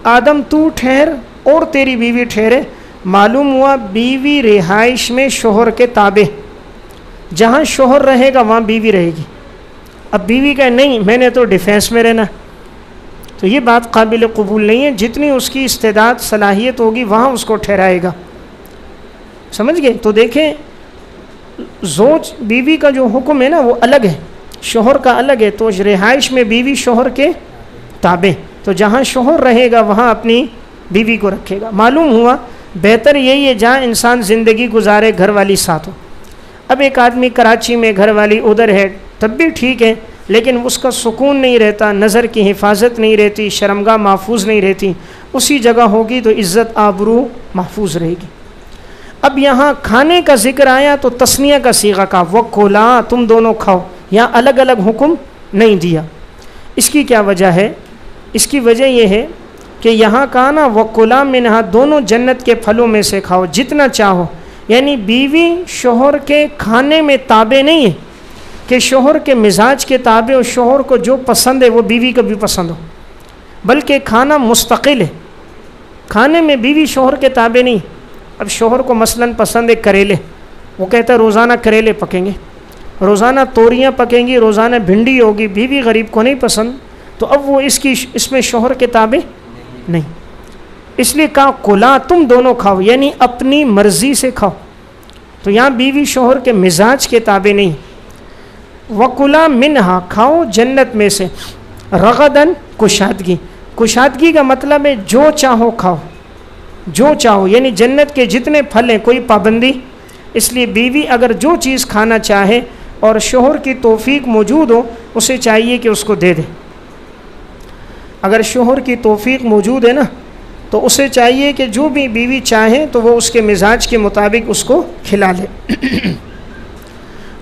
آدم تو ٹھہر اور تیری بیوی ٹھہرے. معلوم ہوا بیوی رہائش میں شوہر کے تابع، جہاں شوہر رہے گا وہاں بیوی رہے گی. اب بیوی کہے نہیں میں نے تو ڈیفینس میں رہنا، تو یہ بات قابل قبول نہیں ہے. جتنی اس کی استعداد صلاحیت ہوگی وہاں اس کو ٹھہرائے گا. سمجھ گئے؟ تو دیکھیں زوج بیوی کا جو حکم ہے نا وہ الگ ہے، شوہر کا الگ ہے. تو رہائش میں بیوی شوہر کے تابع، تو جہاں شوہر رہے گا وہاں اپنی بیوی کو رکھے گا. معلوم ہوا بہتر یہی ہے جہاں انسان زندگی گزارے گھر والی ساتھ ہو. اب ایک آدمی کراچی میں گھر والی ادھر ہے تب بھی ٹھیک ہے، لیکن اس کا سکون نہیں رہتا، نظر کی حفاظت نہیں رہتی، شرمگاہ محفوظ نہیں رہتی. اسی جگہ ہوگی تو عزت آبرو محفوظ رہے گی. اب یہاں کھانے کا ذکر آیا تو تثنیہ کا صیغہ کا وَکُلَا، تم دونوں کھاؤ. یہاں الگ الگ حکم نہیں دیا. اس کی کیا وجہ ہے؟ اس کی وجہ یہ ہے کہ یہاں کہا نا وَکُلَا مِنْہَا، دونوں جنت کے پھلوں میں سے کھاؤ جتنا چاہو. یعنی بیوی شوہر کے کھانے میں تابع نہیں ہے کہ شوہر کے مزاج کے تابع اور شوہر کو جو پسند ہے وہ بیوی کو بھی پسند ہو، بلکہ کھانا مستقل ہے. کھانے میں بیوی شوہر کے تابع نہیں. اب شوہر کو مثلاً پسند ہے کریلے، وہ کہتا ہے روزانہ کریلے پکیں گے، روزانہ توریاں پکیں گی، روزانہ بھنڈی ہوگی. بیوی غریب کو نہیں پسند، تو اب وہ اس میں شوہر کے تابع نہیں. اس لیے کہا کلا، تم دونوں کھاؤ، یعنی اپنی مرضی سے کھاؤ. تو یہاں بیوی شوہر کے مزاج کے تابع نہیں. وَكُلَا مِنْهَا، کھاؤ جنت میں سے. رغدن، کشادگی. کشادگی کا مطلب ہے جو چاہو کھاؤ، جو چاہو، یعنی جنت کے جتنے پھل ہیں کوئی پابندی. اس لیے بیوی اگر جو چیز کھانا چاہے اور شوہر کی توفیق موجود ہو اسے چاہیے کہ اس کو دے دے. اگر شوہر کی توفیق موجود ہے نا تو اسے چاہیے کہ جو بھی بیوی چاہے تو وہ اس کے مزاج کے مطابق اس کو کھلا لے.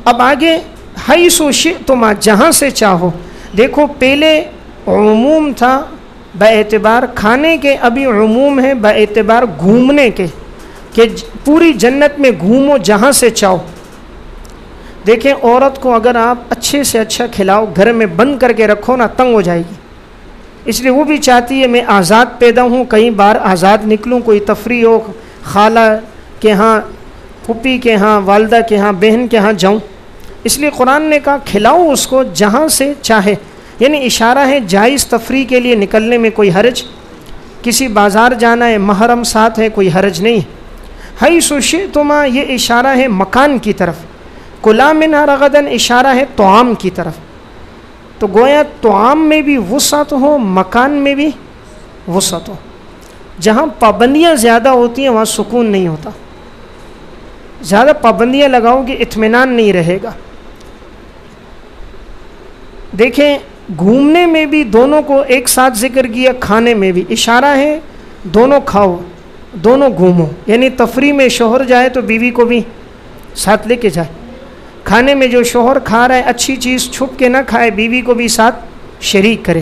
اب آگے حیث شئتما، جہاں سے چاہو. دیکھو پہلے عموم تھا باعتبار کھانے کے، ابھی عموم ہے باعتبار گھومنے کے کہ پوری جنت میں گھومو جہاں سے چاہو. دیکھیں عورت کو اگر آپ اچھے سے اچھا کھلاؤ، گھر میں بند کر کے رکھو نا تنگ ہو جائے گی. اس لیے وہ بھی چاہتی ہے میں آزاد پیدا ہوں، کئی بار آزاد نکلوں، کوئی تفریح ہو، خالہ کے ہاں، پھپھی کے ہاں، والدہ کے ہاں، بہن کے ہاں جاؤں. اس لیے قرآن نے کہا کھلاؤ اس کو جہاں سے چاہے. یعنی اشارہ ہے جائز تفریح کے لیے نکلنے میں کوئی حرج، کسی بازار جانا ہے محرم ساتھ ہے کوئی حرج نہیں. حیث شئتما یہ اشارہ ہے مکان کی طرف. کلا منہا رغدن اشارہ ہے طعام کی طرف. تو گویا طعام میں بھی وسعت ہو، مکان میں بھی وسعت ہو. جہاں پابندیاں زیادہ ہوتی ہیں وہاں سکون نہیں ہوتا. زیادہ پابندیاں لگاؤ گے اطمینان نہیں رہے گا. دیکھیں گھومنے میں بھی دونوں کو ایک ساتھ ذکر کیا، کھانے میں بھی اشارہ ہے دونوں کھاؤ دونوں گھومو. یعنی تفریح میں شوہر جائے تو بیوی کو بھی ساتھ لے کے جائے. کھانے میں جو شوہر کھا رہا ہے اچھی چیز چھپ کے نہ کھائے، بیوی کو بھی ساتھ شریک کرے.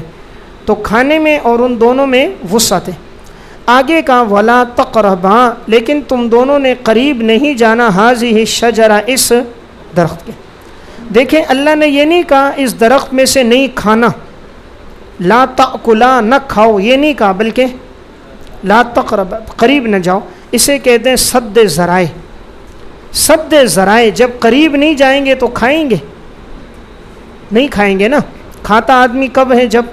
تو کھانے میں اور ان دونوں میں وسعت ہے. آگے کا ولا تقربا، لیکن تم دونوں نے قریب نہیں جانا ہذہ الشجرہ، اس درخت کے. دیکھیں اللہ نے یہ نہیں کہا اس درخت میں سے نہیں کھانا، لا تأکلا نہ کھاؤ یہ نہیں کہا، بلکہ لا تقربا قریب نہ جاؤ. اسے کہتے ہیں سد ذرائع. سد ذرائع، جب قریب نہیں جائیں گے تو کھائیں گے نہیں کھائیں گے نا. کھاتا آدمی کب ہے؟ جب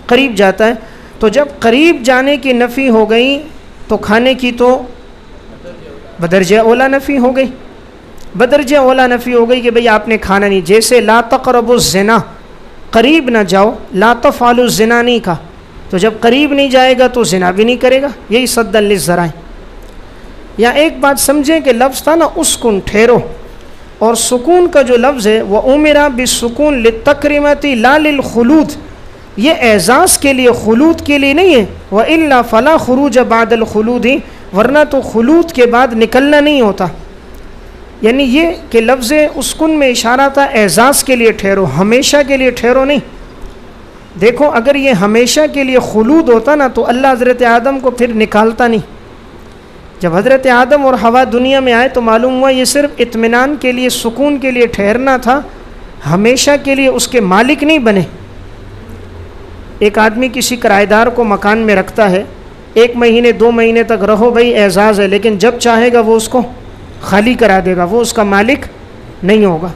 قریب جاتا ہے. تو جب قریب جانے کی نفی ہو گئی تو کھانے کی تو بدرجہ اولا نفی ہو گئی. بدرجہ اولا نفی ہو گئی کہ بھئی آپ نے کھانا نہیں. جیسے لا تقربوا الزنا، قریب نہ جاؤ، لا تفعلوا الزنا نہیں کہا. تو جب قریب نہیں جائے گا تو زنا بھی نہیں کرے گا. یہی صد للذرائع. یا ایک بات سمجھیں کہ لفظ تھا نا اسکن، ٹھہرو، اور سکون کا جو لفظ ہے وہ امرا بالسکون للتکرمۃ لا للخلود، یہ اعزاز کے لیے خلود کے لیے نہیں ہے. وَإِلَّا فَلَا خُرُوجَ بَعْدَ الْخُلُودِ، ورنہ تو خلود کے بعد نکلنا نہیں ہوتا. یعنی یہ کہ لفظ اسکن میں اشارہ تھا اعزاز کے لیے ٹھہرو، ہمیشہ کے لیے ٹھہرو نہیں. دیکھو اگر یہ ہمیشہ کے لیے خلود ہوتا نا تو اللہ حضرت آدم کو پھر نکالتا نہیں. جب حضرت آدم اور حوا دنیا میں آئے تو معلوم ہوا یہ صرف اطمینان کے لیے، سکون کے لیے ٹھہرنا تھا، ہمیشہ کے لیے اس کے مالک نہیں بنے. ایک آدمی کسی کرایہ دار کو مکان میں رکھتا ہے، 1 مہینے 2 مہینے تک رہو بھائی اعزاز ہے، لیکن جب چاہے گا وہ اس کو خالی کرا دے گا، وہ اس کا مالک نہیں ہوگا.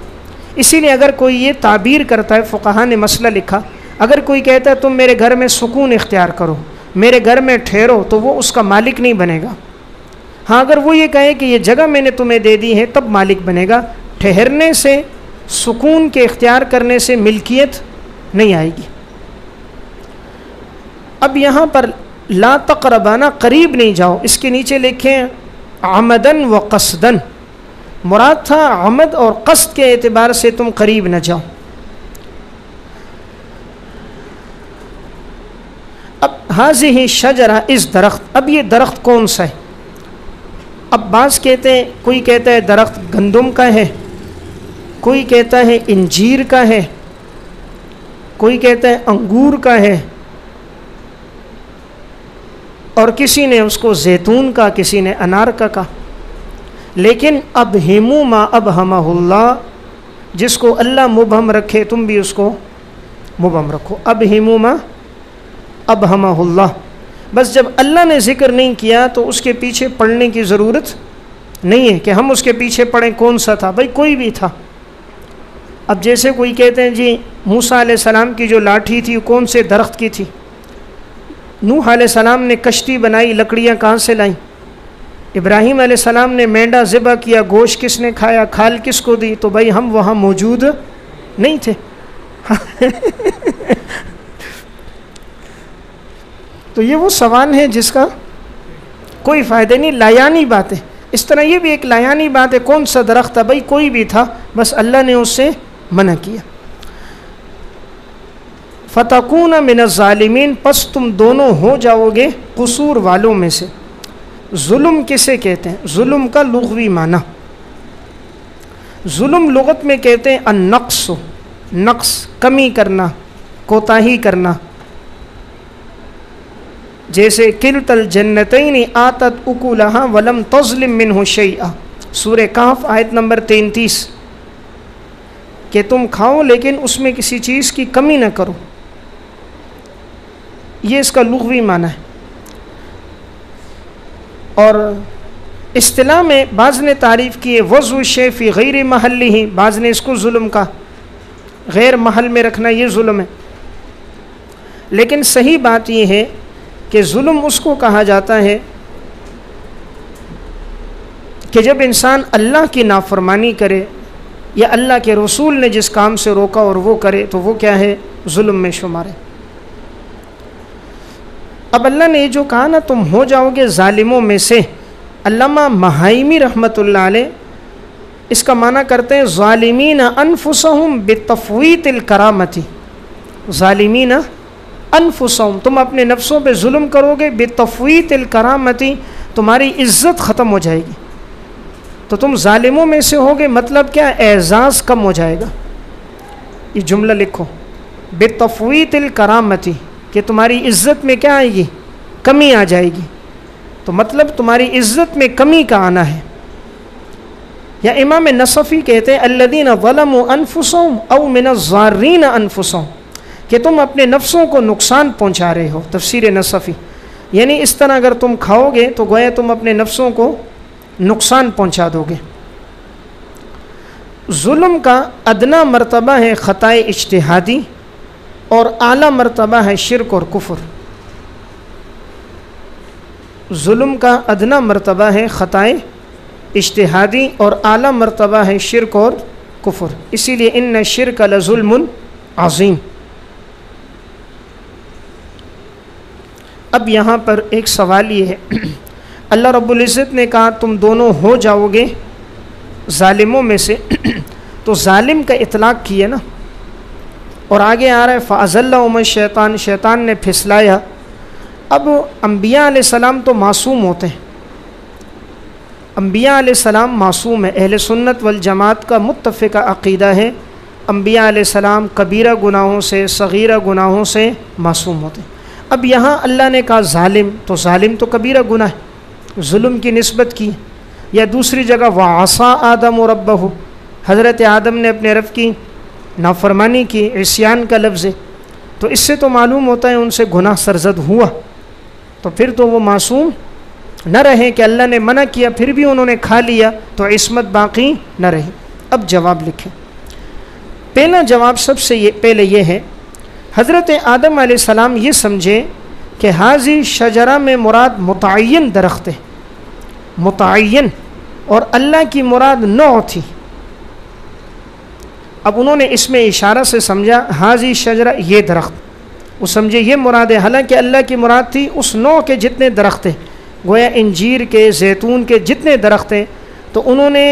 اسی لیے اگر کوئی یہ تعبیر کرتا ہے، فقہا نے مسئلہ لکھا، اگر کوئی کہتا ہے تم میرے گھر میں سکون اختیار کرو، میرے گھر میں ٹھہرو، تو وہ اس کا مالک نہیں بنے گا. ہاں اگر وہ یہ کہے کہ یہ جگہ میں نے تمہیں دے دی ہے تب مالک بنے گا. ٹھہرنے سے، سکون کے اختیار کرنے سے ملکیت نہیں آئے گی. اب یہاں پر لا تقربانا، قریب نہیں جاؤ، اس کے نیچے لکھیں عمدن و قصدن، مراد تھا عمد اور قصد کے اعتبار سے تم قریب نہ جاؤ. اب ہذہ شجرہ، اس درخت، اب یہ درخت کون سا ہے؟ اب بعض کہتے ہیں، کوئی کہتا ہے درخت گندم کا ہے، کوئی کہتا ہے انجیر کا ہے، کوئی کہتا ہے انگور کا ہے، اور کسی نے اس کو زیتون کا، کسی نے انار کا کہا. لیکن ابہموا ما ابہمہ اللہ، جس کو اللہ مبہم رکھے تم بھی اس کو مبہم رکھو. ابہموا ما ابہمہ اللہ، بس جب اللہ نے ذکر نہیں کیا تو اس کے پیچھے پڑھنے کی ضرورت نہیں ہے کہ ہم اس کے پیچھے پڑھیں. کون سا تھا بھائی؟ کوئی بھی تھا. اب جیسے کوئی کہتے ہیں جی موسیٰ علیہ السلام کی جو لاٹھی تھی کون سے درخت کی تھی؟ نوح علیہ السلام نے کشتی بنائی، لکڑیاں کہاں سے لائیں؟ ابراہیم علیہ السلام نے مینڈا ذبح کیا، گوشت کس نے کھایا، کھال کس کو دی؟ تو بھائی ہم وہاں موجود نہیں تھے. تو یہ وہ سوال ہے جس کا کوئی فائدہ نہیں، لایانی بات ہے. اس طرح یہ بھی ایک لایانی بات ہے، کون سا درخت تھا بھائی؟ کوئی بھی تھا، بس اللہ نے اس سے منع کیا. فتکون من الظالمین، پس تم دونوں ہو جاؤ گے قصور والوں میں سے. ظلم کسے کہتے ہیں؟ ظلم کا لغوی معنی، ظلم لغت میں کہتے ہیں النقص، نقص، کمی کرنا، کوتاہی کرنا. جیسے کلتا الجنتین آتت اکلہا ولم تظلم منہ شیئا، سورہ کہف آیت نمبر 33، کہ تم کھاؤ لیکن اس میں کسی چیز کی کمی نہ کرو. یہ اس کا لغوی معنی ہے. اور اصطلاح میں بعض نے تعریف کی ہے وضع الشیء فی غیر محلہ، بعض نے اس کو ظلم کا، غیر محل میں رکھنا یہ ظلم ہے. لیکن صحیح بات یہ ہے کہ ظلم اس کو کہا جاتا ہے کہ جب انسان اللہ کی نافرمانی کرے یا اللہ کے رسول نے جس کام سے روکا اور وہ کرے تو وہ کیا ہے؟ ظلم میں شمار ہے. اب اللہ نے یہ جو کہا نا تم ہو جاؤ گے ظالموں میں سے، علامہ محائمی رحمۃ اللہ علیہ اس کا معنی کرتے ہیں ظالمین انفسہم بتفویت الکرامتی. ظالمین انفسہم، تم اپنے نفسوں پہ ظلم کرو گے، بتفویت الکرامتی، تمہاری عزت ختم ہو جائے گی. تو تم ظالموں میں سے ہوگے، مطلب کیا؟ اعزاز کم ہو جائے گا. یہ جملہ لکھو، بتفویت الکرامتی، کہ تمہاری عزت میں کیا آئے گی؟ کمی آ جائے گی. تو مطلب تمہاری عزت میں کمی کا آنا ہے. یا امام نصفی کہتے ہیں الذین ظلموا انفسہم او من الضارین انفسہم، کہ تم اپنے نفسوں کو نقصان پہنچا رہے ہو. تفسیر نصفی یعنی اس طرح اگر تم کھاؤ گے تو گویا تم اپنے نفسوں کو نقصان پہنچا دو گے. ظلم کا ادنا مرتبہ ہے خطائے اجتہادی اور اعلیٰ مرتبہ ہے شرک اور کفر. ظلم کا ادنا مرتبہ ہے خطائے اجتہادی اور اعلیٰ مرتبہ ہے شرک اور کفر. اسی لیے ان الشرک لظلم عظیم. اب یہاں پر ایک سوال یہ ہے، اللہ رب العزت نے کہا تم دونوں ہو جاؤ گے ظالموں میں سے، تو ظالم کا اطلاق کیا نا، اور آگے آ رہا ہے فَأَزَلَّهُمَا الشَّيْطَانُ، شیطان نے پھسلایا. اب انبیاء علیہ السلام تو معصوم ہوتے ہیں، انبیاء علیہ السلام معصوم ہے، اہل سنت والجماعت کا متفقہ عقیدہ ہے انبیاء علیہ السلام کبیرہ گناہوں سے صغیرہ گناہوں سے معصوم ہوتے ہیں۔ اب یہاں اللہ نے کہا ظالم، تو ظالم تو کبیرہ گناہ ہے، ظلم کی نسبت کی، یا دوسری جگہ وَعَصَىٰ آدَمُ رَبَّهُ، حضرت آدم نے اپنے رب کی نافرمانی کی، عصیان کا لفظ ہے، تو اس سے تو معلوم ہوتا ہے ان سے گناہ سرزد ہوا، تو پھر تو وہ معصوم نہ رہے کہ اللہ نے منع کیا پھر بھی انہوں نے کھا لیا تو عصمت باقی نہ رہی۔ اب جواب لکھیں۔ پہلا جواب سب سے پہلے یہ ہے، حضرت آدم علیہ السلام یہ سمجھے کہ حاضی شجرہ میں مراد متعین درخت ہے، متعین، اور اللہ کی مراد نوع تھی۔ اب انہوں نے اس میں اشارہ سے سمجھا حاضی شجرہ، یہ درخت، وہ سمجھے یہ مراد ہے، حالانکہ اللہ کی مراد تھی اس نوع کے جتنے درخت ہیں، گویا انجیر کے، زیتون کے جتنے درخت ہیں، تو انہوں نے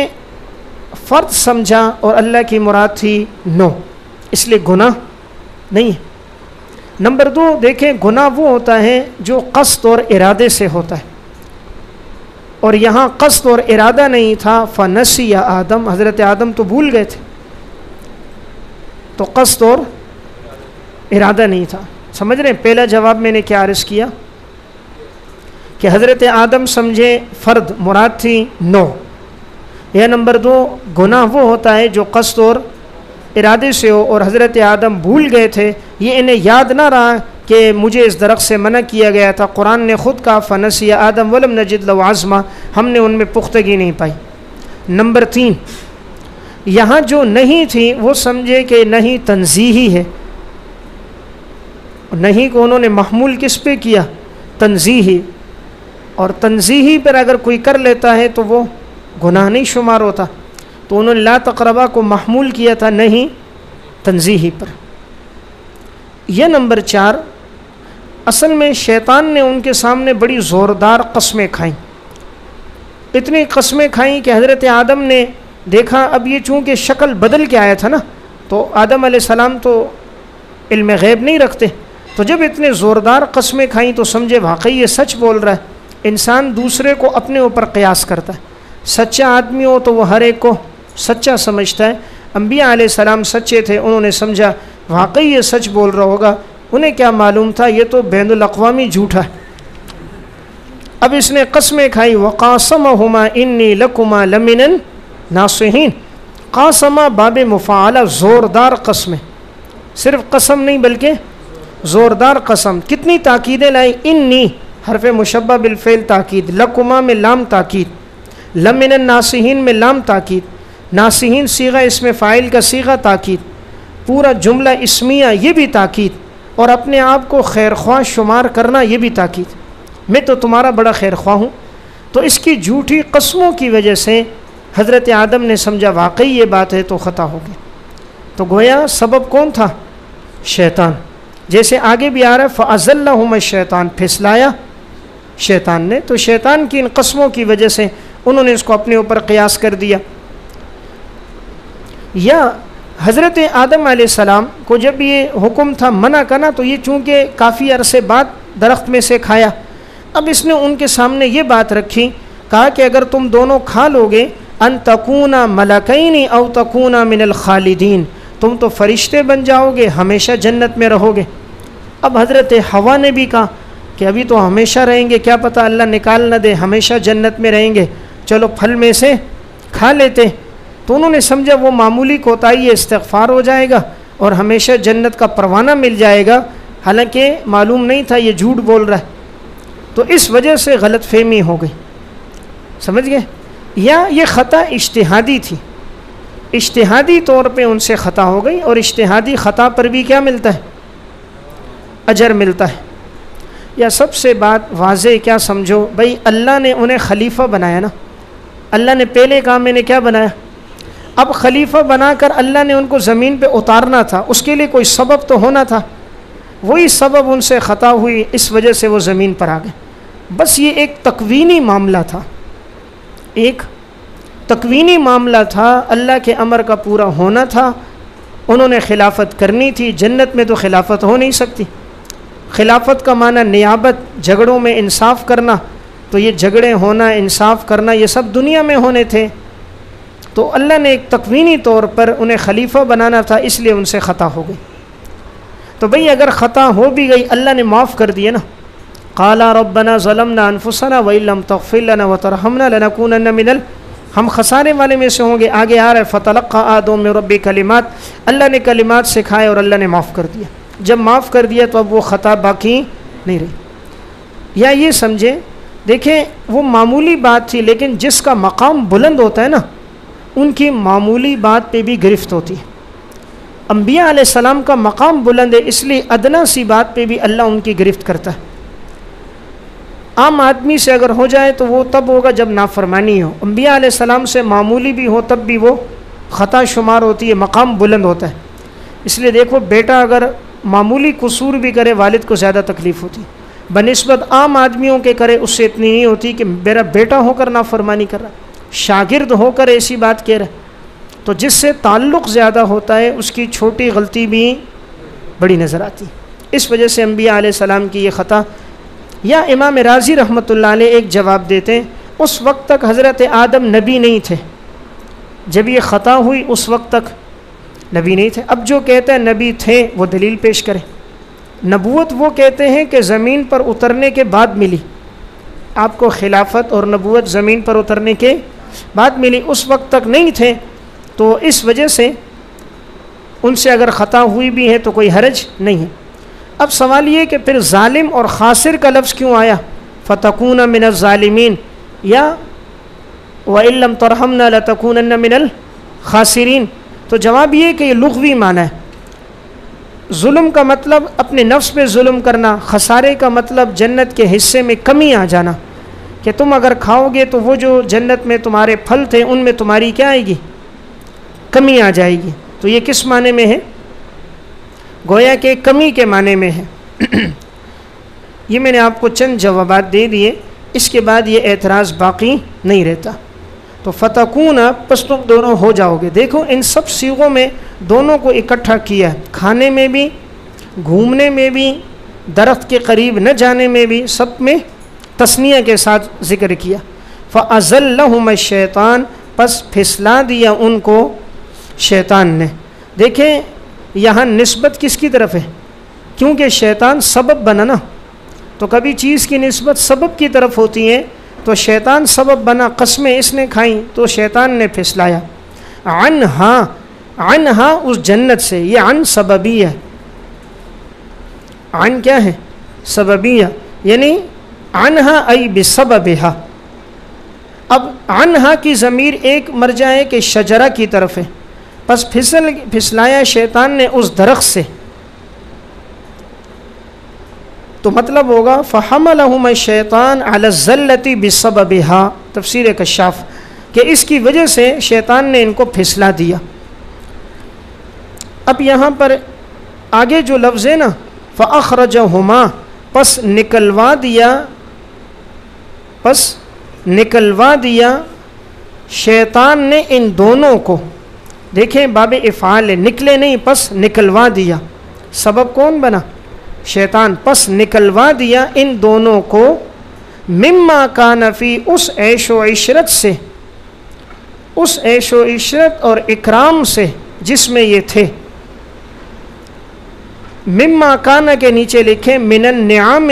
فرد سمجھا اور اللہ کی مراد تھی نوع، اس لیے گناہ نہیں ہے۔ نمبر 2 دیکھیں، گناہ وہ ہوتا ہے جو قصد اور ارادے سے ہوتا ہے، اور یہاں قصد اور ارادہ نہیں تھا، فنسی آدم، حضرت آدم تو بھول گئے تھے، تو قصد اور ارادہ نہیں تھا۔ سمجھ رہے ہیں؟ پہلا جواب میں نے کیا عرض کیا کہ حضرت آدم سمجھے فرد مراد تھی نوع، یا نمبر 2 گناہ وہ ہوتا ہے جو قصد اور ارادے سے ہو، اور حضرت آدم بھول گئے تھے، یہ انہیں یاد نہ رہا کہ مجھے اس درخت سے منع کیا گیا تھا، قرآن نے خود کہا فنسی آدم ولم نجد لہ عزما، ہم نے ان میں پختگی نہیں پائی۔ نمبر 3 یہاں جو نہیں تھی وہ سمجھے کہ نہیں تنزیہی ہے، نہیں کو انہوں نے محمول کس پہ کیا؟ تنزیہی، اور تنزیہی پر اگر کوئی کر لیتا ہے تو وہ گناہ نہیں شمار ہوتا، تو انہوں نے لا تقربا کو محمول کیا تھا نہیں تنزیہی پر۔ یہ نمبر 4 اصل میں شیطان نے ان کے سامنے بڑی زوردار قسمیں کھائیں، اتنی قسمیں کھائیں کہ حضرت آدم نے دیکھا، اب یہ چونکہ شکل بدل کے آیا تھا نا، تو آدم علیہ السلام تو علم غیب نہیں رکھتے، تو جب اتنے زوردار قسمیں کھائیں تو سمجھے واقعی یہ سچ بول رہا ہے۔ انسان دوسرے کو اپنے اوپر قیاس کرتا ہے، سچا آدمی ہو تو وہ ہر ایک کو سچا سمجھتا ہے۔ انبیاء علیہ السلام سچے تھے، انہوں نے سمجھا واقعی یہ سچ بول رہا ہوگا، انہیں کیا معلوم تھا یہ تو بین الاقوامی جھوٹا ہے۔ اب اس نے قسمیں کھائی، وقاسمہما انی لکما لمن الناصحین، قاسمہ باب مفاعلہ، زوردار قسمیں، صرف قسم نہیں بلکہ زوردار قسم۔ کتنی تاکیدیں لائی؟ انی حرف مشبہ بالفعل تاکید، لکما میں لام تاکید، لمن الناصحین میں لام تاکید، ناصحین صیغہ اسم فاعل کا صیغہ تاکید، پورا جملہ اسمیہ یہ بھی تاکید، اور اپنے آپ کو خیر خواہ شمار کرنا یہ بھی تاکید، میں تو تمہارا بڑا خیر خواہ ہوں۔ تو اس کی جھوٹی قسموں کی وجہ سے حضرت آدم نے سمجھا واقعی یہ بات ہے تو خطا ہو گئی، تو گویا سبب کون تھا؟ شیطان، جیسے آگے بھی آ رہا ہے فَأَزَلَّهُمَا الشَّيْطَانُ، پھسلایا شیطان نے، تو شیطان کی ان قسموں کی وجہ سے انہوں نے اس کو اپنے اوپر قیاس کر دیا۔ یا حضرت آدم علیہ السلام کو جب یہ حکم تھا منع کرنا، تو یہ چونکہ کافی عرصے بعد درخت میں سے کھایا، اب اس نے ان کے سامنے یہ بات رکھی، کہا کہ اگر تم دونوں کھا لو گے ان تکونا ملکین او تکونا من الخالدین، تم تو فرشتے بن جاؤ گے، ہمیشہ جنت میں رہو گے۔ اب حضرت حوا نے بھی کہا کہ ابھی تو ہمیشہ رہیں گے، کیا پتہ اللہ نکال نہ دے، ہمیشہ جنت میں رہیں گے، چلو پھل میں سے کھا لیتے۔ تو انہوں نے سمجھا وہ معمولی کوتاہی ہے، استغفار ہو جائے گا اور ہمیشہ جنت کا پروانہ مل جائے گا، حالانکہ معلوم نہیں تھا یہ جھوٹ بول رہا ہے، تو اس وجہ سے غلط فہمی ہو گئی، سمجھ گئے؟ یا یہ خطا اجتہادی تھی، اجتہادی طور پہ ان سے خطا ہو گئی، اور اجتہادی خطا پر بھی کیا ملتا ہے؟ اجر ملتا ہے۔ یا سب سے بات واضح کیا سمجھو بھائی، اللہ نے انہیں خلیفہ بنایا نا، اللہ نے پہلے کہا میں نے کیا بنایا، اب خلیفہ بنا کر اللہ نے ان کو زمین پہ اتارنا تھا، اس کے لیے کوئی سبب تو ہونا تھا، وہی سبب ان سے خطا ہوئی، اس وجہ سے وہ زمین پر آ گئے۔ بس یہ ایک تکوینی معاملہ تھا، ایک تکوینی معاملہ تھا، اللہ کے امر کا پورا ہونا تھا، انہوں نے خلافت کرنی تھی، جنت میں تو خلافت ہو نہیں سکتی، خلافت کا معنی نیابت، جھگڑوں میں انصاف کرنا، تو یہ جھگڑے ہونا، انصاف کرنا، یہ سب دنیا میں ہونے تھے. تو اللہ نے ایک تکوینی طور پر انہیں خلیفہ بنانا تھا، اس لیے ان سے خطا ہو گئی. تو بھئی اگر خطا ہو بھی گئی اللہ نے معاف کر دیا نا. قالا ربنا ظلمنا انفسنا وان لم تغفر لنا وترحمنا لنکونن من ہم خسارے والے میں سے ہوں گے. آگے آ رہا ہے فتلقى آدم من ربی کلمات، اللہ نے کلمات سکھائے اور اللہ نے معاف کر دیا. جب معاف کر دیا تو اب وہ خطا باقی نہیں رہی. یا یہ سمجھیں، دیکھیں وہ معمولی بات تھی، لیکن جس کا مقام بلند ہوتا ہے نا ان کی معمولی بات پہ بھی گرفت ہوتی ہے. انبیاء علیہ السلام کا مقام بلند ہے، اس لیے ادنا سی بات پہ بھی اللہ ان کی گرفت کرتا ہے. عام آدمی سے اگر ہو جائے تو وہ تب ہوگا جب نافرمانی ہو. انبیاء علیہ السلام سے معمولی بھی ہو تب بھی وہ خطا شمار ہوتی ہے، مقام بلند ہوتا ہے. اس لیے دیکھو بیٹا اگر معمولی قصور بھی کرے والد کو زیادہ تکلیف ہوتی، بنسبت عام آدمیوں کے کرے اس سے اتنی نہیں ہوتی کہ میرا بیٹا ہو کر نافرمانی کر رہا، شاگرد ہو کر ایسی بات کہہ رہا. تو جس سے تعلق زیادہ ہوتا ہے اس کی چھوٹی غلطی بھی بڑی نظر آتی. اس وجہ سے انبیاء علیہ السلام کی یہ خطا. یا امام رازی رحمۃ اللہ علیہ ایک جواب دیتے ہیں، اس وقت تک حضرت آدم نبی نہیں تھے. جب یہ خطا ہوئی اس وقت تک نبی نہیں تھے. اب جو کہتے ہیں نبی تھے وہ دلیل پیش کریں. نبوت وہ کہتے ہیں کہ زمین پر اترنے کے بعد ملی. آپ کو خلافت اور نبوت زمین پر اترنے کے بعد ملی، اس وقت تک نہیں تھے. تو اس وجہ سے ان سے اگر خطا ہوئی بھی ہے تو کوئی حرج نہیں ہے. اب سوال یہ کہ پھر ظالم اور خاسر کا لفظ کیوں آیا؟ فَتَكُونَ مِنَ الظَّالِمِينَ یا وَإِن لَّمْ تَرْحَمْنَا لَتَكُونَنَّ مِنَ الْخَاسِرِينَ. تو جواب یہ کہ یہ لغوی معنی ہے. ظلم کا مطلب اپنے نفس پہ ظلم کرنا، خسارے کا مطلب جنت کے حصے میں کمی آ جانا، کہ تم اگر کھاؤ گے تو وہ جو جنت میں تمہارے پھل تھے ان میں تمہاری کیا آئے گی؟ کمی آ جائے گی. تو یہ کس معنی میں ہے؟ گویا کہ کمی کے معنی میں ہے. یہ میں نے آپ کو چند جوابات دے دیے، اس کے بعد یہ اعتراض باقی نہیں رہتا. تو فتکون پس تم دونوں ہو جاؤ گے. دیکھو ان سب صیغوں میں دونوں کو اکٹھا کیا ہے، کھانے میں بھی، گھومنے میں بھی، درخت کے قریب نہ جانے میں بھی، سب میں تثنیہ کے ساتھ ذکر کیا. فَأَزَلَّهُمَ الشَّيْطَانُ پس پھسلا دیا ان کو شیطان نے. دیکھیں یہاں نسبت کس کی طرف ہے؟ کیونکہ شیطان سبب بنا نا، تو کبھی چیز کی نسبت سبب کی طرف ہوتی ہے. تو شیطان سبب بنا، قسمیں اس نے کھائیں تو شیطان نے پھسلایا. عنہا اس جنت سے. یہ عن سببیہ، عن کیا ہے؟ سببیہ، یعنی عنہا ای بسببہا. اب عنہا کی ضمیر ایک مرجع ہے کہ شجرہ کی طرف ہے. پس پھسلایا شیطان نے اس درخت سے. تو مطلب ہوگا فَحَمَلَهُمَ الشَّيْطَانُ عَلَى الزَّلَّةِ بِسَبَبِهَا. تفسیر کشاف کہ اس کی وجہ سے شیطان نے ان کو پھسلا دیا. اب یہاں پر آگے جو لفظ ہے نا فَأَخْرَجَهُمَا پس نکلوا دیا شیطان نے ان دونوں کو. دیکھیں باب افعال ہے، نکلے نہیں، پس نکلوا دیا. سبب کون بنا؟ شیطان. پس نکلوا دیا ان دونوں کو مما کان فی اس عیش و عشرت سے، اس عیش و عشرت اور اکرام سے جس میں یہ تھے. مما کان کے نیچے لکھیں من النعم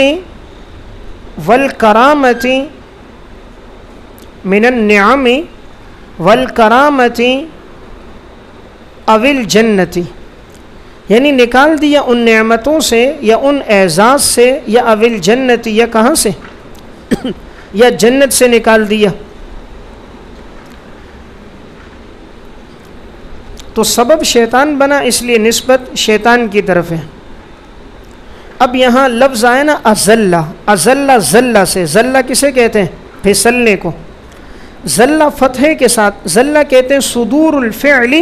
والکرامتی، من النعم والکرامتی اول جنتی، یعنی نکال دیا ان نعمتوں سے یا ان اعزاز سے یا اول جنتی، یا کہاں سے؟ یا جنت سے نکال دیا. تو سبب شیطان بنا، اس لیے نسبت شیطان کی طرف ہے. اب یہاں لفظ آئے نا ازلہ، ازلہ زلہ سے. زلہ کسے کہتے ہیں؟ پھسلنے کو. زلہ فتحے کے ساتھ. زلہ کہتے ہیں صدور الفعل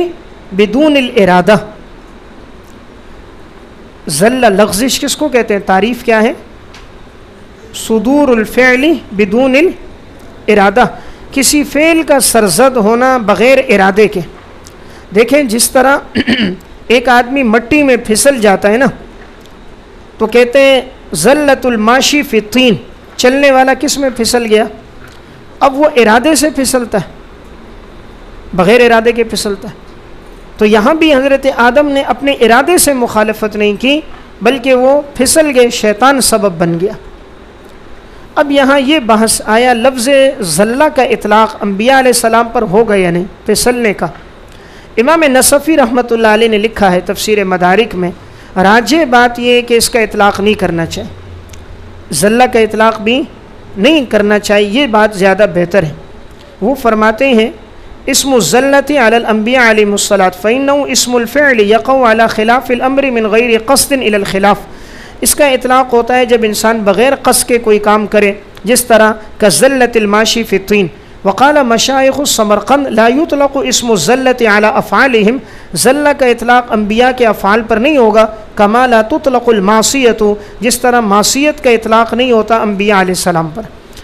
بدون الارادہ. زلہ لغزش کس کو کہتے ہیں؟ تعریف کیا ہے؟ صدور الفعل بدون الارادہ، کسی فعل کا سرزد ہونا بغیر ارادے کے. دیکھیں جس طرح ایک آدمی مٹی میں پھسل جاتا ہے نا، تو کہتے ہیں زلت الماشی فی الطین، چلنے والا کس میں پھسل گیا؟ اب وہ ارادے سے پھسلتا ہے، بغیر ارادے کے پھسلتا ہے. تو یہاں بھی حضرت آدم نے اپنے ارادے سے مخالفت نہیں کی بلکہ وہ پھسل گئے، شیطان سبب بن گیا. اب یہاں یہ بحث آیا لفظ زلہ کا اطلاق انبیاء علیہ السلام پر ہوگا یا نہیں پھسلنے کا. امام نصفی رحمۃ اللہ علیہ نے لکھا ہے تفسیر مدارک میں، راجح بات یہ ہے کہ اس کا اطلاق نہیں کرنا چاہیے، زلہ کا اطلاق بھی نہیں کرنا چاہیے، یہ بات زیادہ بہتر ہے. وہ فرماتے ہیں اسم الزلۃ علی الانبیاء علیہم الصلاۃ فإنہ اسم الفعل یقع علی خلاف الامر من غیر قصد الی الخلاف. اس کا اطلاق ہوتا ہے جب انسان بغیر قصد کے کوئی کام کرے، جس طرح کزلۃ الماشی فی الطین. وقال مشائخ السمرقند لا یطلق اسم الزلۃ علی افعالہم، زلہ کا اطلاق انبیاء کے افعال پر نہیں ہوگا. کما لا تطلق المعصیۃ، جس طرح معصیت کا اطلاق نہیں ہوتا انبیاء علیہ السلام پر.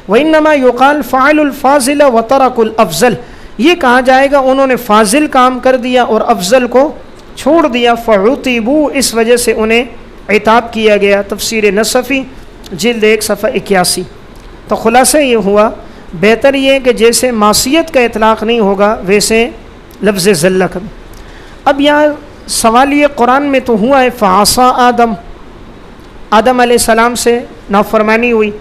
وانما یقال فعل الفاضل وترک الافضل، یہ کہا جائے گا انہوں نے فاضل کام کر دیا اور افضل کو چھوڑ دیا. فعوتبوا، اس وجہ سے انہیں عتاب کیا گیا. تفسیر نصفی جلد 1 صفحہ 81. تو خلاصہ یہ ہوا بہتر یہ کہ جیسے معصیت کا اطلاق نہیں ہوگا ویسے لفظ زلہ کا. اب یہاں سوال یہ قرآن میں تو ہوا ہے فعصا آدم، آدم علیہ السلام سے نافرمانی ہوئی،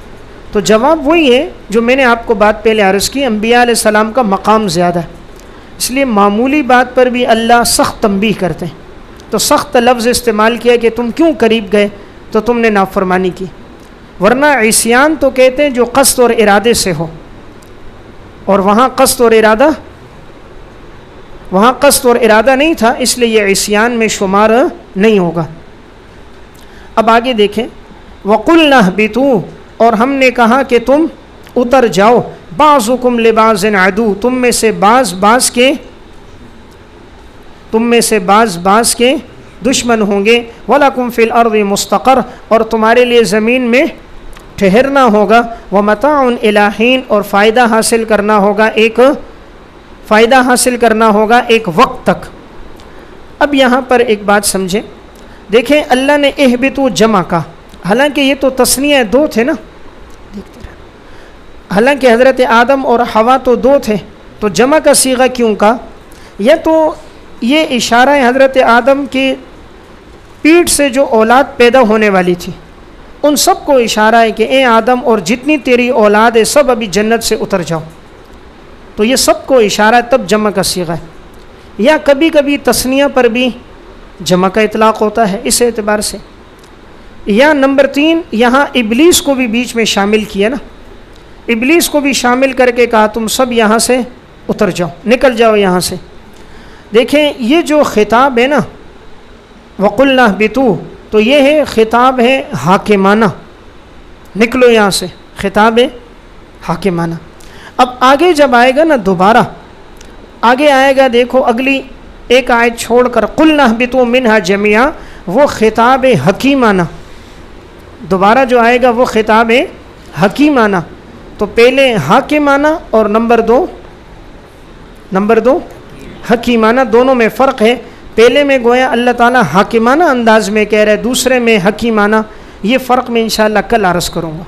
تو جواب وہی ہے جو میں نے آپ کو بات پہلے عرض کی، انبیاء علیہ السلام کا مقام زیادہ ہے، اس لیے معمولی بات پر بھی اللہ سخت تنبیہ کرتے ہیں. تو سخت لفظ استعمال کیا کہ تم کیوں قریب گئے تو تم نے نافرمانی کی، ورنہ عصیان تو کہتے ہیں جو قصد اور ارادے سے ہو، اور وہاں قصد اور ارادہ نہیں تھا، اس لیے یہ عصیان میں شمار نہیں ہوگا. اب آگے دیکھیں وَقُلْنَا اهْبِطُوا، اور ہم نے کہا کہ تم اتر جاؤ، بَعْضُكُمْ لِبَعْضٍ عَدُوٌّ، تم میں سے بعض کے دشمن ہوں گے. وَلَكُمْ فِي الْأَرْضِ مُسْتَقَرٌّ، اور تمہارے لیے زمین میں ٹھہرنا ہوگا. وَمَتَاعٌ إِلَىٰ حِينٍ، اور فائدہ حاصل کرنا ہوگا ایک وقت تک. اب یہاں پر ایک بات سمجھیں، دیکھیں اللہ نے اہبطوا جمع کا، حالانکہ یہ تو تثنیہ دو تھے نا، حالانکہ حضرت آدم اور حوا تو دو تھے، تو جمع کا صیغہ کیوں کا؟ یا تو یہ اشارہ ہے حضرت آدم کی پیٹھ سے جو اولاد پیدا ہونے والی تھی ان سب کو اشارہ ہے کہ اے آدم اور جتنی تیری اولاد ہے سب ابھی جنت سے اتر جاؤ، تو یہ سب کو اشارہ ہے، تب جمع کا صیغہ ہے. یا کبھی کبھی تثنیہ پر بھی جمع کا اطلاق ہوتا ہے اس اعتبار سے. یا نمبر 3 یہاں ابلیس کو بھی بیچ میں شامل کیا نا، ابلیس کو بھی شامل کر کے کہا تم سب یہاں سے اتر جاؤ، نکل جاؤ یہاں سے. دیکھیں یہ جو خطاب ہے نا وَقُلْنَا اهْبِطُوا، تو یہ ہے خطاب ہے حاکمانہ، نکلو یہاں سے، خطاب ہے حاکمانہ. اب آگے جب آئے گا نا دوبارہ آگے آئے گا، دیکھو اگلی ایک آیت چھوڑ کر قُلْنَا اهْبِطُوا مِنْهَا جَمِيعًا، وہ خطاب حکیمانہ، دوبارہ جو آئے گا وہ خطاب حکیمانہ. تو پہلے حاکمانہ اور نمبر دو حکیمانہ، دونوں میں فرق ہے. پہلے میں گویا اللہ تعالیٰ حاکمانہ انداز میں کہہ رہے، دوسرے میں حکیمانہ. یہ فرق میں انشاءاللہ کل عرض کروں گا.